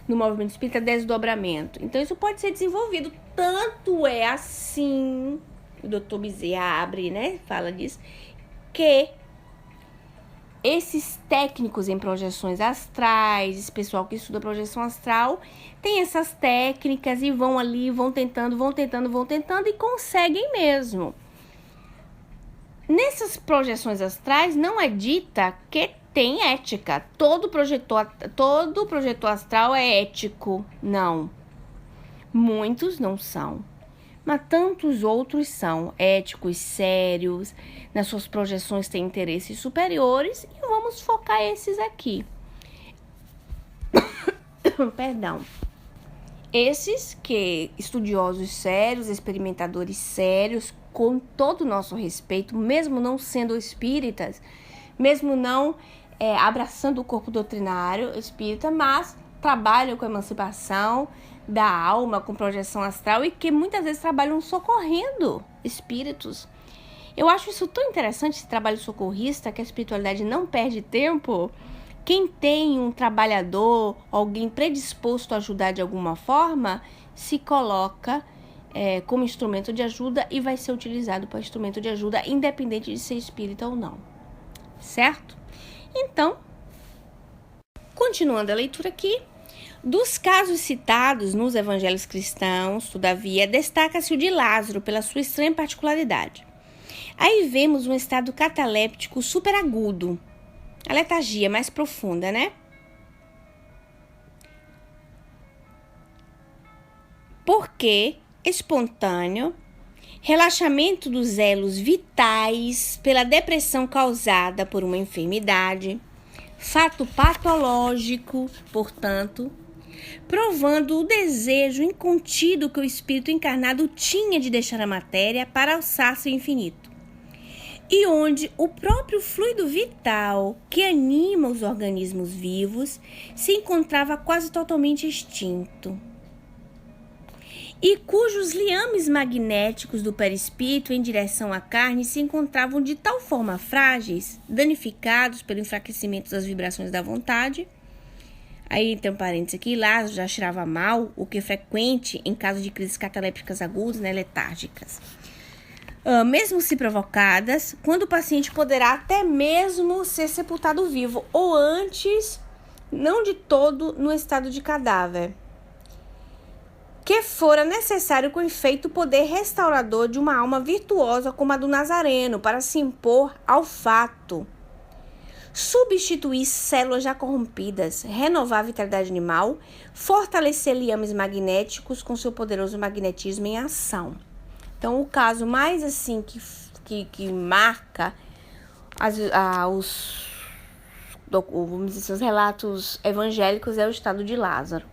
no movimento espírita, desdobramento. Então, isso pode ser desenvolvido. Tanto é assim, o Dr. Bezerra abre, né, fala disso, que esses técnicos em projeções astrais, esse pessoal que estuda projeção astral, tem essas técnicas e vão ali, vão tentando e conseguem mesmo. Nessas projeções astrais não é dita que tem ética. Todo projetor astral é ético. Não. Muitos não são. Mas tantos outros são éticos, sérios, nas suas projeções têm interesses superiores e vamos focar esses aqui. Perdão. Esses que estudiosos sérios, experimentadores sérios, com todo o nosso respeito, mesmo não sendo espíritas, mesmo não abraçando o corpo doutrinário espírita, mas trabalham com a emancipação da alma, com projeção astral e que muitas vezes trabalham socorrendo espíritos. Eu acho isso tão interessante, esse trabalho socorrista, que a espiritualidade não perde tempo. Quem tem um trabalhador, alguém predisposto a ajudar de alguma forma, se coloca como instrumento de ajuda e vai ser utilizado para instrumento de ajuda, independente de ser espírita ou não. Certo? Então, continuando a leitura aqui, dos casos citados nos evangelhos cristãos, todavia, destaca-se o de Lázaro pela sua estranha particularidade. Aí vemos um estado cataléptico superagudo, a letargia mais profunda, né? Porque espontâneo, relaxamento dos elos vitais pela depressão causada por uma enfermidade, fato patológico, portanto, provando o desejo incontido que o espírito encarnado tinha de deixar a matéria para alçar-se ao infinito, e onde o próprio fluido vital que anima os organismos vivos se encontrava quase totalmente extinto, e cujos liames magnéticos do perispírito em direção à carne se encontravam de tal forma frágeis, danificados pelo enfraquecimento das vibrações da vontade. Aí tem um parênteses aqui, Lázaro já cheirava mal, o que é frequente em caso de crises catalépticas agudas, né, letárgicas. Mesmo se provocadas, quando o paciente poderá até mesmo ser sepultado vivo, ou antes, não de todo no estado de cadáver, que fora necessário com efeito o poder restaurador de uma alma virtuosa como a do Nazareno para se impor ao fato, substituir células já corrompidas, renovar a vitalidade animal, fortalecer liames magnéticos com seu poderoso magnetismo em ação. Então, o caso mais assim que marca vamos dizer assim, os relatos evangélicos é o estado de Lázaro.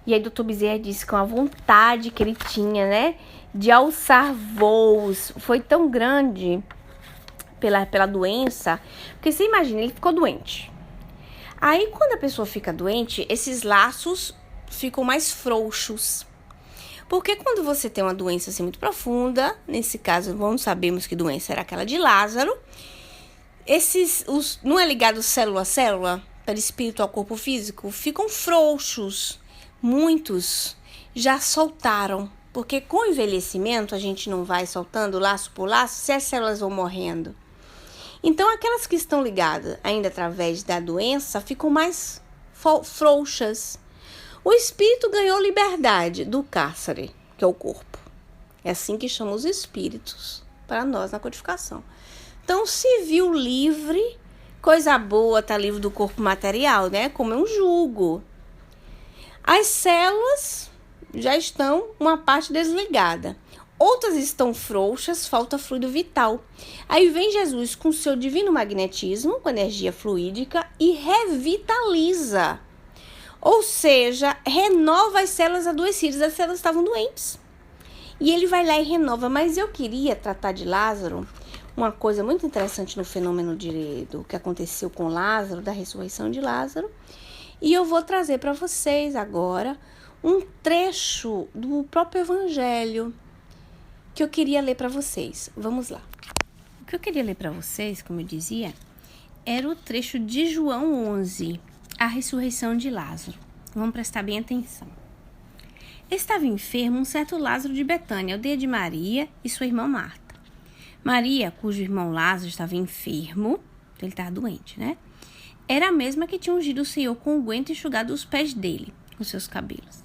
E aí, Dr. Bezerra disse que a vontade que ele tinha, né, de alçar voos foi tão grande pela doença, porque você imagina, ele ficou doente. Aí, quando a pessoa fica doente, esses laços ficam mais frouxos. Porque quando você tem uma doença assim muito profunda, nesse caso, não sabemos que doença era aquela de Lázaro, não é ligado célula a célula? perispírito ao corpo físico, ficam frouxos. Muitos já soltaram, porque com o envelhecimento a gente não vai soltando laço por laço, se as células vão morrendo. Então, aquelas que estão ligadas ainda através da doença ficam mais frouxas. O espírito ganhou liberdade do cárcere, que é o corpo. É assim que chamam os espíritos para nós na codificação. Então, se viu livre, coisa boa tá livre do corpo material, né? Como é um jugo. As células já estão uma parte desligada. Outras estão frouxas, falta fluido vital. Aí vem Jesus com seu divino magnetismo, com energia fluídica, e revitaliza. Ou seja, renova as células adoecidas. As células estavam doentes. E ele vai lá e renova. Mas eu queria tratar de Lázaro, uma coisa muito interessante no fenômeno do que aconteceu com Lázaro, da ressurreição de Lázaro. E eu vou trazer para vocês agora um trecho do próprio Evangelho que eu queria ler para vocês. Vamos lá. O que eu queria ler para vocês, como eu dizia, era o trecho de João 11, a ressurreição de Lázaro. Vamos prestar bem atenção. Estava enfermo um certo Lázaro de Betânia, aldeia de Maria e sua irmã Marta. Maria, cujo irmão Lázaro estava enfermo, ele estava doente, né? Era a mesma que tinha ungido o Senhor com unguento e enxugado os pés dele, com seus cabelos.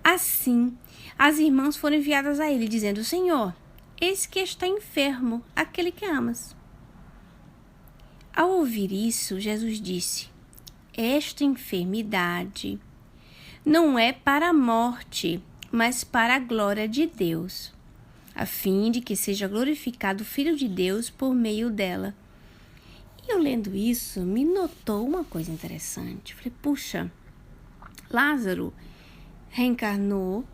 Assim, as irmãs foram enviadas a ele, dizendo: Senhor, eis que está enfermo aquele que amas. Ao ouvir isso, Jesus disse: esta enfermidade não é para a morte, mas para a glória de Deus, a fim de que seja glorificado o Filho de Deus por meio dela. E eu lendo isso, me notou uma coisa interessante. Falei, puxa, Lázaro reencarnou,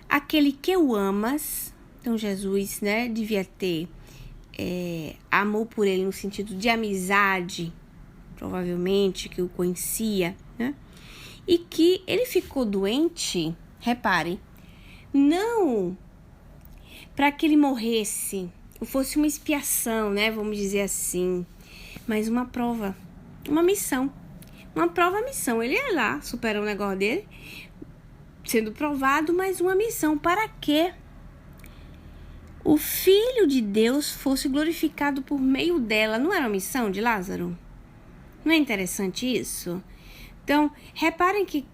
aquele que eu amas. Então Jesus, né, devia ter amor por ele no sentido de amizade, provavelmente, que o conhecia, né? E que ele ficou doente, repare, não para que ele morresse, ou fosse uma expiação, né, vamos dizer assim, mas uma prova, uma missão. Uma prova-missão. Ele ia lá, superar o negócio dele, sendo provado, mas uma missão. Para que o Filho de Deus fosse glorificado por meio dela. Não era uma missão de Lázaro? Não é interessante isso? Então, reparem que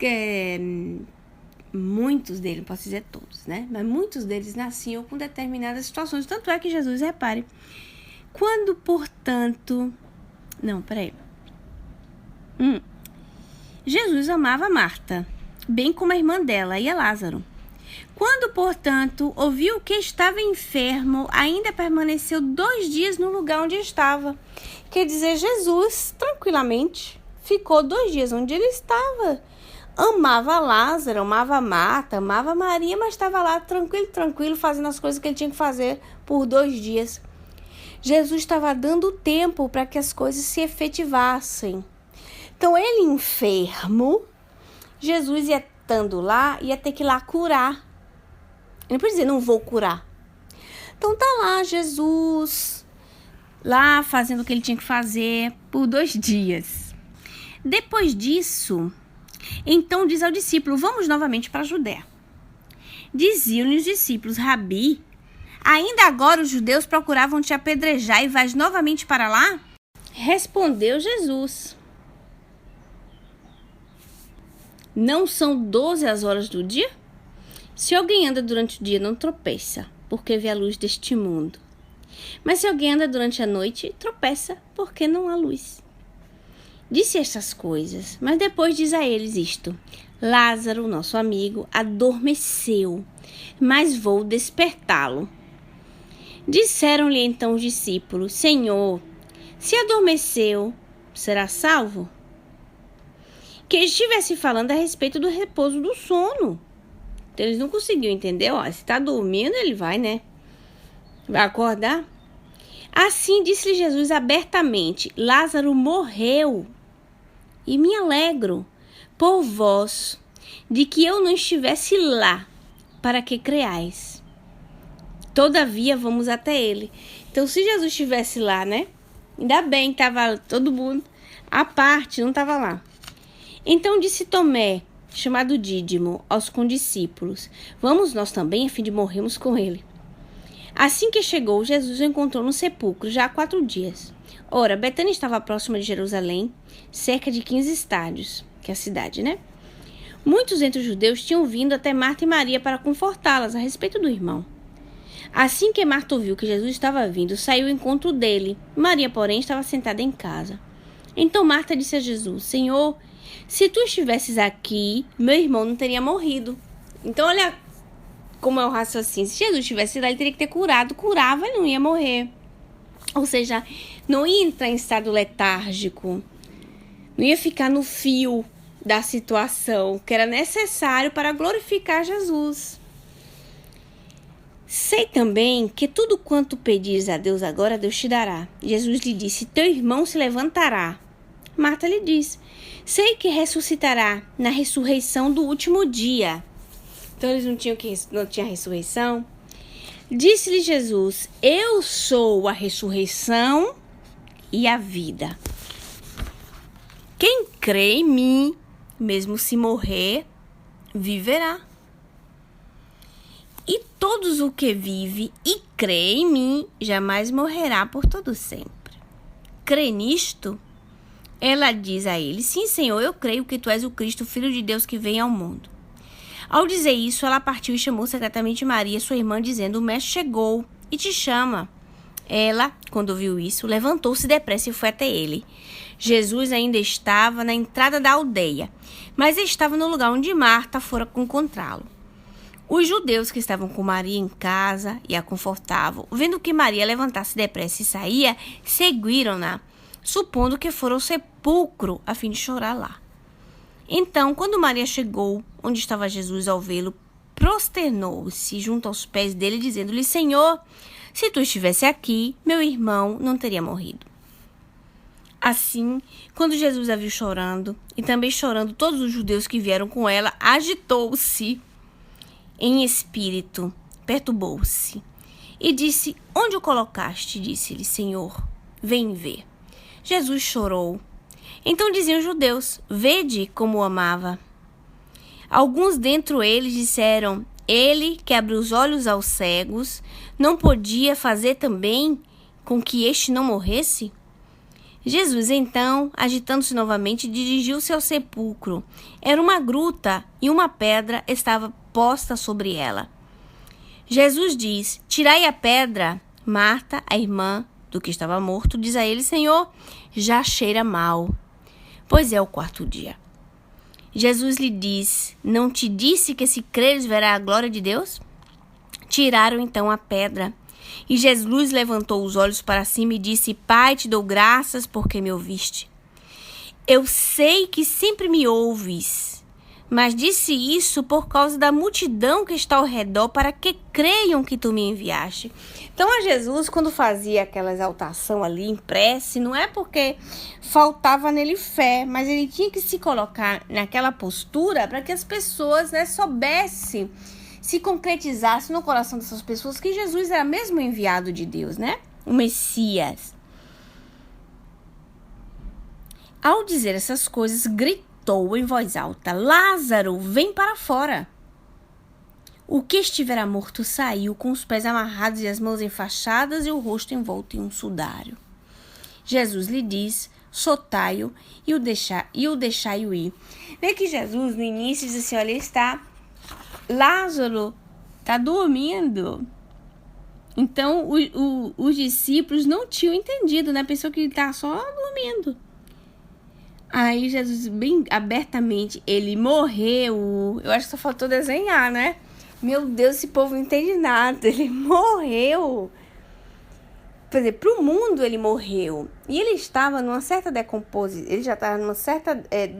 muitos deles, não posso dizer todos, né? Mas muitos deles nasciam com determinadas situações. Tanto é que Jesus, repare, quando, portanto... Não, peraí. Jesus amava Marta, bem como a irmã dela e a Lázaro. Quando, portanto, ouviu que estava enfermo, ainda permaneceu 2 dias no lugar onde estava. Quer dizer, Jesus, tranquilamente, ficou 2 dias onde ele estava. Amava Lázaro, amava Marta, amava Maria, mas estava lá tranquilo, fazendo as coisas que ele tinha que fazer por 2 dias. Jesus estava dando tempo para que as coisas se efetivassem. Então, ele enfermo, Jesus ia estando lá, ia ter que ir lá curar. Ele não pode dizer, não vou curar. Então, tá lá Jesus, lá fazendo o que ele tinha que fazer por 2 dias. Depois disso, então diz ao discípulo, vamos novamente para a Judéia. Diziam-lhe os discípulos, Rabi, ainda agora os judeus procuravam te apedrejar e vais novamente para lá? Respondeu Jesus, não são 12 as horas do dia? Se alguém anda durante o dia, não tropeça, porque vê a luz deste mundo. Mas se alguém anda durante a noite, tropeça, porque não há luz. Disse estas coisas, mas depois diz a eles isto. Lázaro, nosso amigo, adormeceu, mas vou despertá-lo. Disseram-lhe então os discípulos, Senhor, se adormeceu, será salvo? Que estivesse falando a respeito do repouso do sono. Então, eles não conseguiam entender, ó, se está dormindo, ele vai, né? Vai acordar? Assim disse-lhe Jesus abertamente, Lázaro morreu. E me alegro por vós, de que eu não estivesse lá, para que creais. Todavia, vamos até ele. Então, se Jesus estivesse lá, né? Ainda bem, estava todo mundo à parte, não estava lá. Então disse Tomé, chamado Dídimo, aos condiscípulos: vamos nós também, a fim de morrermos com ele. Assim que chegou, Jesus o encontrou no sepulcro, já há 4 dias. Ora, Betânia estava próxima de Jerusalém, cerca de 15 estádios, que é a cidade, né? Muitos entre os judeus tinham vindo até Marta e Maria para confortá-las a respeito do irmão. Assim que Marta ouviu que Jesus estava vindo, saiu ao encontro dele. Maria, porém, estava sentada em casa. Então Marta disse a Jesus: Senhor, se tu estivesses aqui, meu irmão não teria morrido. Então, olha como é o raciocínio. Se Jesus estivesse lá, ele teria que ter curado. Curava, ele não ia morrer. Ou seja, não ia entrar em estado letárgico. Não ia ficar no fio da situação que era necessário para glorificar Jesus. Sei também que tudo quanto pedires a Deus agora, Deus te dará. Jesus lhe disse: teu irmão se levantará. Marta lhe disse: sei que ressuscitará na ressurreição do último dia. Então eles não tinha ressurreição. Disse-lhe Jesus: eu sou a ressurreição e a vida. Quem crê em mim, mesmo se morrer, viverá. E todos o que vive e crê em mim jamais morrerá por todo sempre. Crê nisto? Ela diz a ele: sim, Senhor, eu creio que tu és o Cristo, Filho de Deus que vem ao mundo. Ao dizer isso, ela partiu e chamou secretamente Maria, sua irmã, dizendo: o mestre chegou e te chama. Ela, quando ouviu isso, levantou-se depressa e foi até ele. Jesus ainda estava na entrada da aldeia, mas estava no lugar onde Marta fora encontrá-lo. Os judeus que estavam com Maria em casa e a confortavam, vendo que Maria levantasse depressa e saía, seguiram-na, supondo que fora ao sepulcro a fim de chorar lá. Então, quando Maria chegou onde estava Jesus, ao vê-lo, prosternou-se junto aos pés dele, dizendo-lhe: Senhor, se tu estivesse aqui, meu irmão não teria morrido. Assim, quando Jesus a viu chorando, e também chorando todos os judeus que vieram com ela, agitou-se em espírito, perturbou-se, e disse: onde o colocaste? Disse-lhe: Senhor, vem ver. Jesus chorou. Então diziam os judeus: vede como o amava. Alguns dentre eles disseram: ele que abriu os olhos aos cegos, não podia fazer também com que este não morresse? Jesus, então, agitando-se novamente, dirigiu-se ao sepulcro. Era uma gruta e uma pedra estava posta sobre ela. Jesus diz: tirai a pedra. Marta, a irmã do que estava morto, diz a ele: Senhor, já cheira mal, pois é o 4º dia. Jesus lhe diz: não te disse que se creres verá a glória de Deus? Tiraram então a pedra. E Jesus levantou os olhos para cima e disse: Pai, te dou graças porque me ouviste. Eu sei que sempre me ouves, mas disse isso por causa da multidão que está ao redor, para que creiam que tu me enviaste. Então, a Jesus, quando fazia aquela exaltação ali em prece, não é porque faltava nele fé, mas ele tinha que se colocar naquela postura para que as pessoas, soubessem, se concretizasse no coração dessas pessoas que Jesus era mesmo enviado de Deus, o Messias. Ao dizer essas coisas, gritou em voz alta: Lázaro, vem para fora. O que estivera morto saiu, com os pés amarrados e as mãos enfaixadas e o rosto envolto em um sudário. Jesus lhe diz: soltai-o e o deixai-o ir. Vê que Jesus, no início, diz assim: olha, Lázaro está dormindo. Então, os discípulos não tinham entendido, Pensou que ele estava só dormindo. Aí, Jesus, bem abertamente, ele morreu. Eu acho que só faltou desenhar, Meu Deus, esse povo não entende nada. Ele morreu. Quer dizer, para o mundo ele morreu. E ele estava numa certa decomposição, ele já estava num certo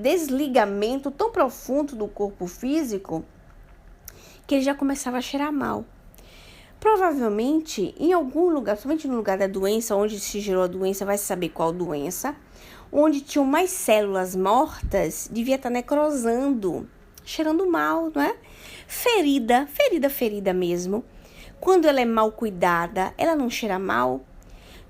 desligamento tão profundo do corpo físico que ele já começava a cheirar mal. Provavelmente, em algum lugar, somente no lugar da doença, onde se gerou a doença, vai saber qual doença, onde tinham mais células mortas, devia estar necrosando, cheirando mal, Ferida mesmo. Quando ela é mal cuidada, ela não cheira mal.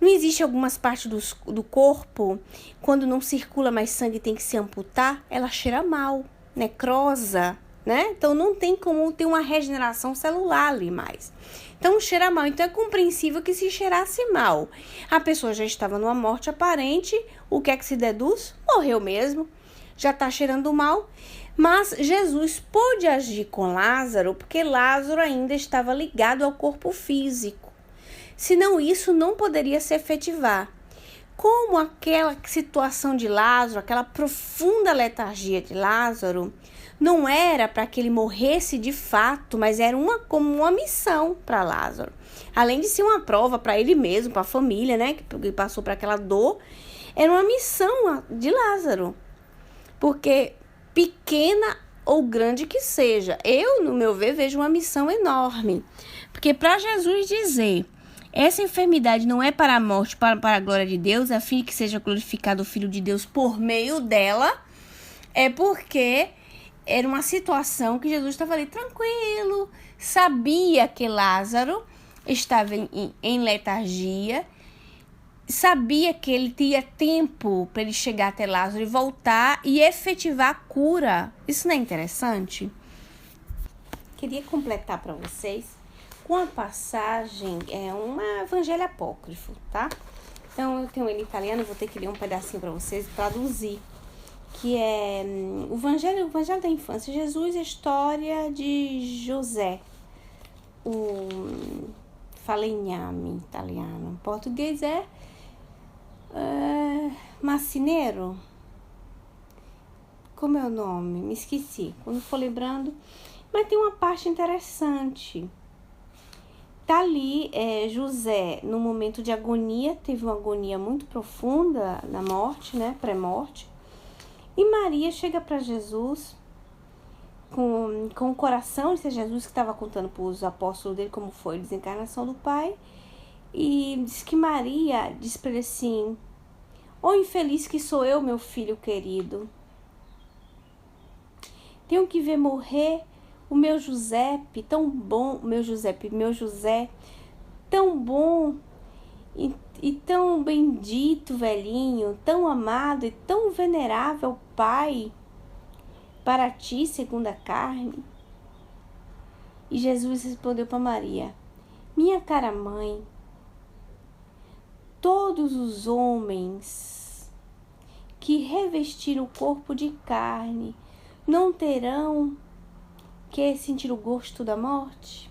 Não existe algumas partes do corpo, quando não circula mais sangue tem que se amputar, ela cheira mal, necrosa, né? Então não tem como ter uma regeneração celular ali mais. Então cheira mal. Então é compreensível que se cheirasse mal, a pessoa já estava numa morte aparente, o que é que se deduz? Morreu mesmo, já está cheirando mal. Mas Jesus pôde agir com Lázaro porque Lázaro ainda estava ligado ao corpo físico. Senão isso não poderia se efetivar. Como aquela situação de Lázaro, aquela profunda letargia de Lázaro, não era para que ele morresse de fato, mas era como uma missão para Lázaro. Além de ser uma prova para ele mesmo, para a família, né, que passou por aquela dor, era uma missão de Lázaro. Porque pequena ou grande que seja, eu, no meu ver, vejo uma missão enorme. Porque para Jesus dizer, essa enfermidade não é para a morte, para a glória de Deus, a fim de que seja glorificado o Filho de Deus por meio dela, é porque era uma situação que Jesus estava ali tranquilo, sabia que Lázaro estava em letargia, sabia que ele tinha tempo para ele chegar até Lázaro e voltar e efetivar a cura. Isso não é interessante? Queria completar para vocês com a passagem, um evangelho apócrifo, tá? Então, eu tenho ele em italiano, vou ter que ler um pedacinho para vocês e traduzir, que é o evangelho da infância, Jesus, a história de José, o falegname em italiano, em português Macineiro, como é o nome? Me esqueci, quando for lembrando, mas tem uma parte interessante. Tá ali, José, no momento de agonia, teve uma agonia muito profunda na morte, né, pré-morte. E Maria chega para Jesus com o coração, esse é Jesus que estava contando para os apóstolos dele como foi a desencarnação do Pai. E diz que Maria diz para ele assim: "Ó infeliz que sou eu, meu filho querido. Tenho que ver morrer o meu Giuseppe, tão bom, meu José, tão bom e tão bendito velhinho, tão amado e tão venerável Pai, para ti, segundo a carne." E Jesus respondeu para Maria: "Minha cara mãe, todos os homens que revestiram o corpo de carne não terão que sentir o gosto da morte?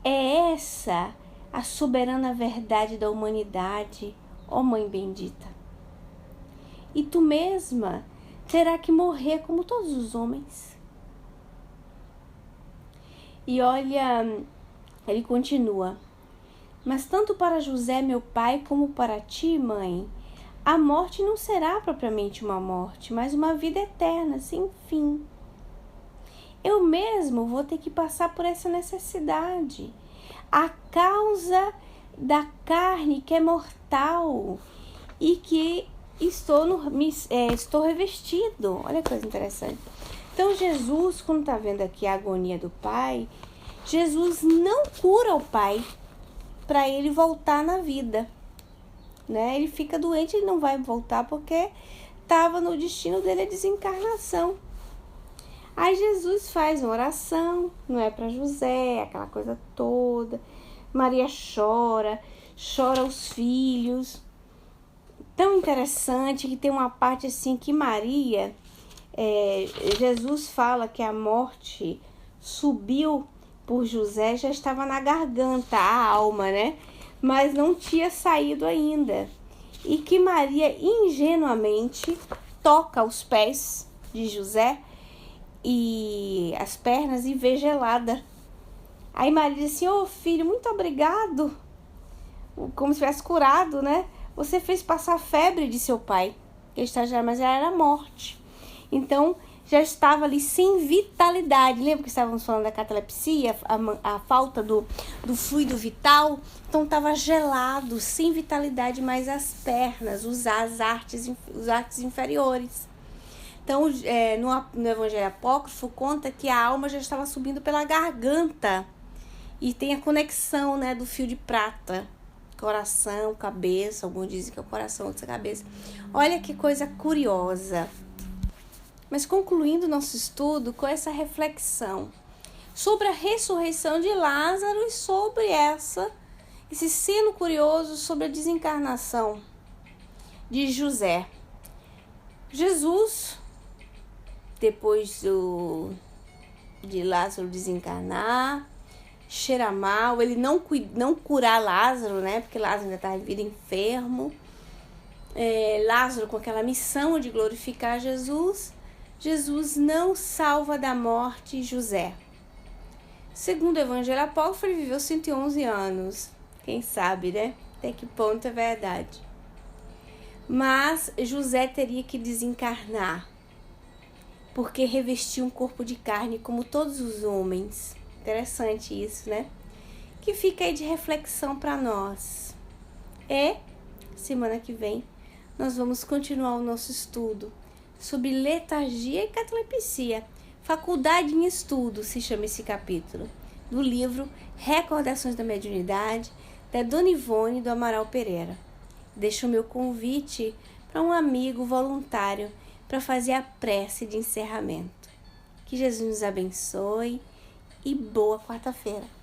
É essa a soberana verdade da humanidade, ó Mãe bendita. E tu mesma terá que morrer como todos os homens." E olha, ele continua: "Mas tanto para José, meu pai, como para ti, mãe, a morte não será propriamente uma morte, mas uma vida eterna, sem fim. Eu mesmo vou ter que passar por essa necessidade, a causa da carne que é mortal e que estou revestido." Olha que coisa interessante. Então Jesus, quando está vendo aqui a agonia do Pai, Jesus não cura o Pai para ele voltar na vida, né? Ele fica doente, ele não vai voltar porque estava no destino dele a desencarnação. Aí Jesus faz uma oração, não é, para José, aquela coisa toda. Maria chora os filhos. Tão interessante que tem uma parte assim que Maria, Jesus fala que a morte subiu por José, já estava na garganta, a alma, né? Mas não tinha saído ainda. E que Maria ingenuamente toca os pés de José e as pernas e vê gelada. Aí Maria diz assim: "Ô filho, muito obrigado." Como se tivesse curado, né? "Você fez passar febre de seu pai." Mas ela era morte. Então, já estava ali sem vitalidade. Lembra que estávamos falando da catalepsia? A falta do fluido vital? Então, estava gelado, sem vitalidade, mais as pernas, os artes inferiores. Então, no Evangelho Apócrifo, conta que a alma já estava subindo pela garganta. E tem a conexão, né, do fio de prata. Coração, cabeça, alguns dizem que é o coração, outros é a cabeça. Olha que coisa curiosa. Mas concluindo nosso estudo com essa reflexão sobre a ressurreição de Lázaro e sobre esse sino curioso sobre a desencarnação de José. Jesus, depois de Lázaro desencarnar, cheira mal, ele não curar Lázaro, né? Porque Lázaro ainda estava vindo enfermo. Lázaro com aquela missão de glorificar Jesus. Jesus não salva da morte José. Segundo o Evangelho Apócrifo, ele viveu 111 anos. Quem sabe, né? Até que ponto é verdade. Mas José teria que desencarnar, porque revestia um corpo de carne como todos os homens. Interessante isso, né? Que fica aí de reflexão para nós. Semana que vem, nós vamos continuar o nosso estudo sobre letargia e catalepsia. Faculdade em Estudo se chama esse capítulo, do livro Recordações da Mediunidade, da Dona Ivone do Amaral Pereira. Deixo o meu convite para um amigo voluntário para fazer a prece de encerramento. Que Jesus nos abençoe e boa quarta-feira.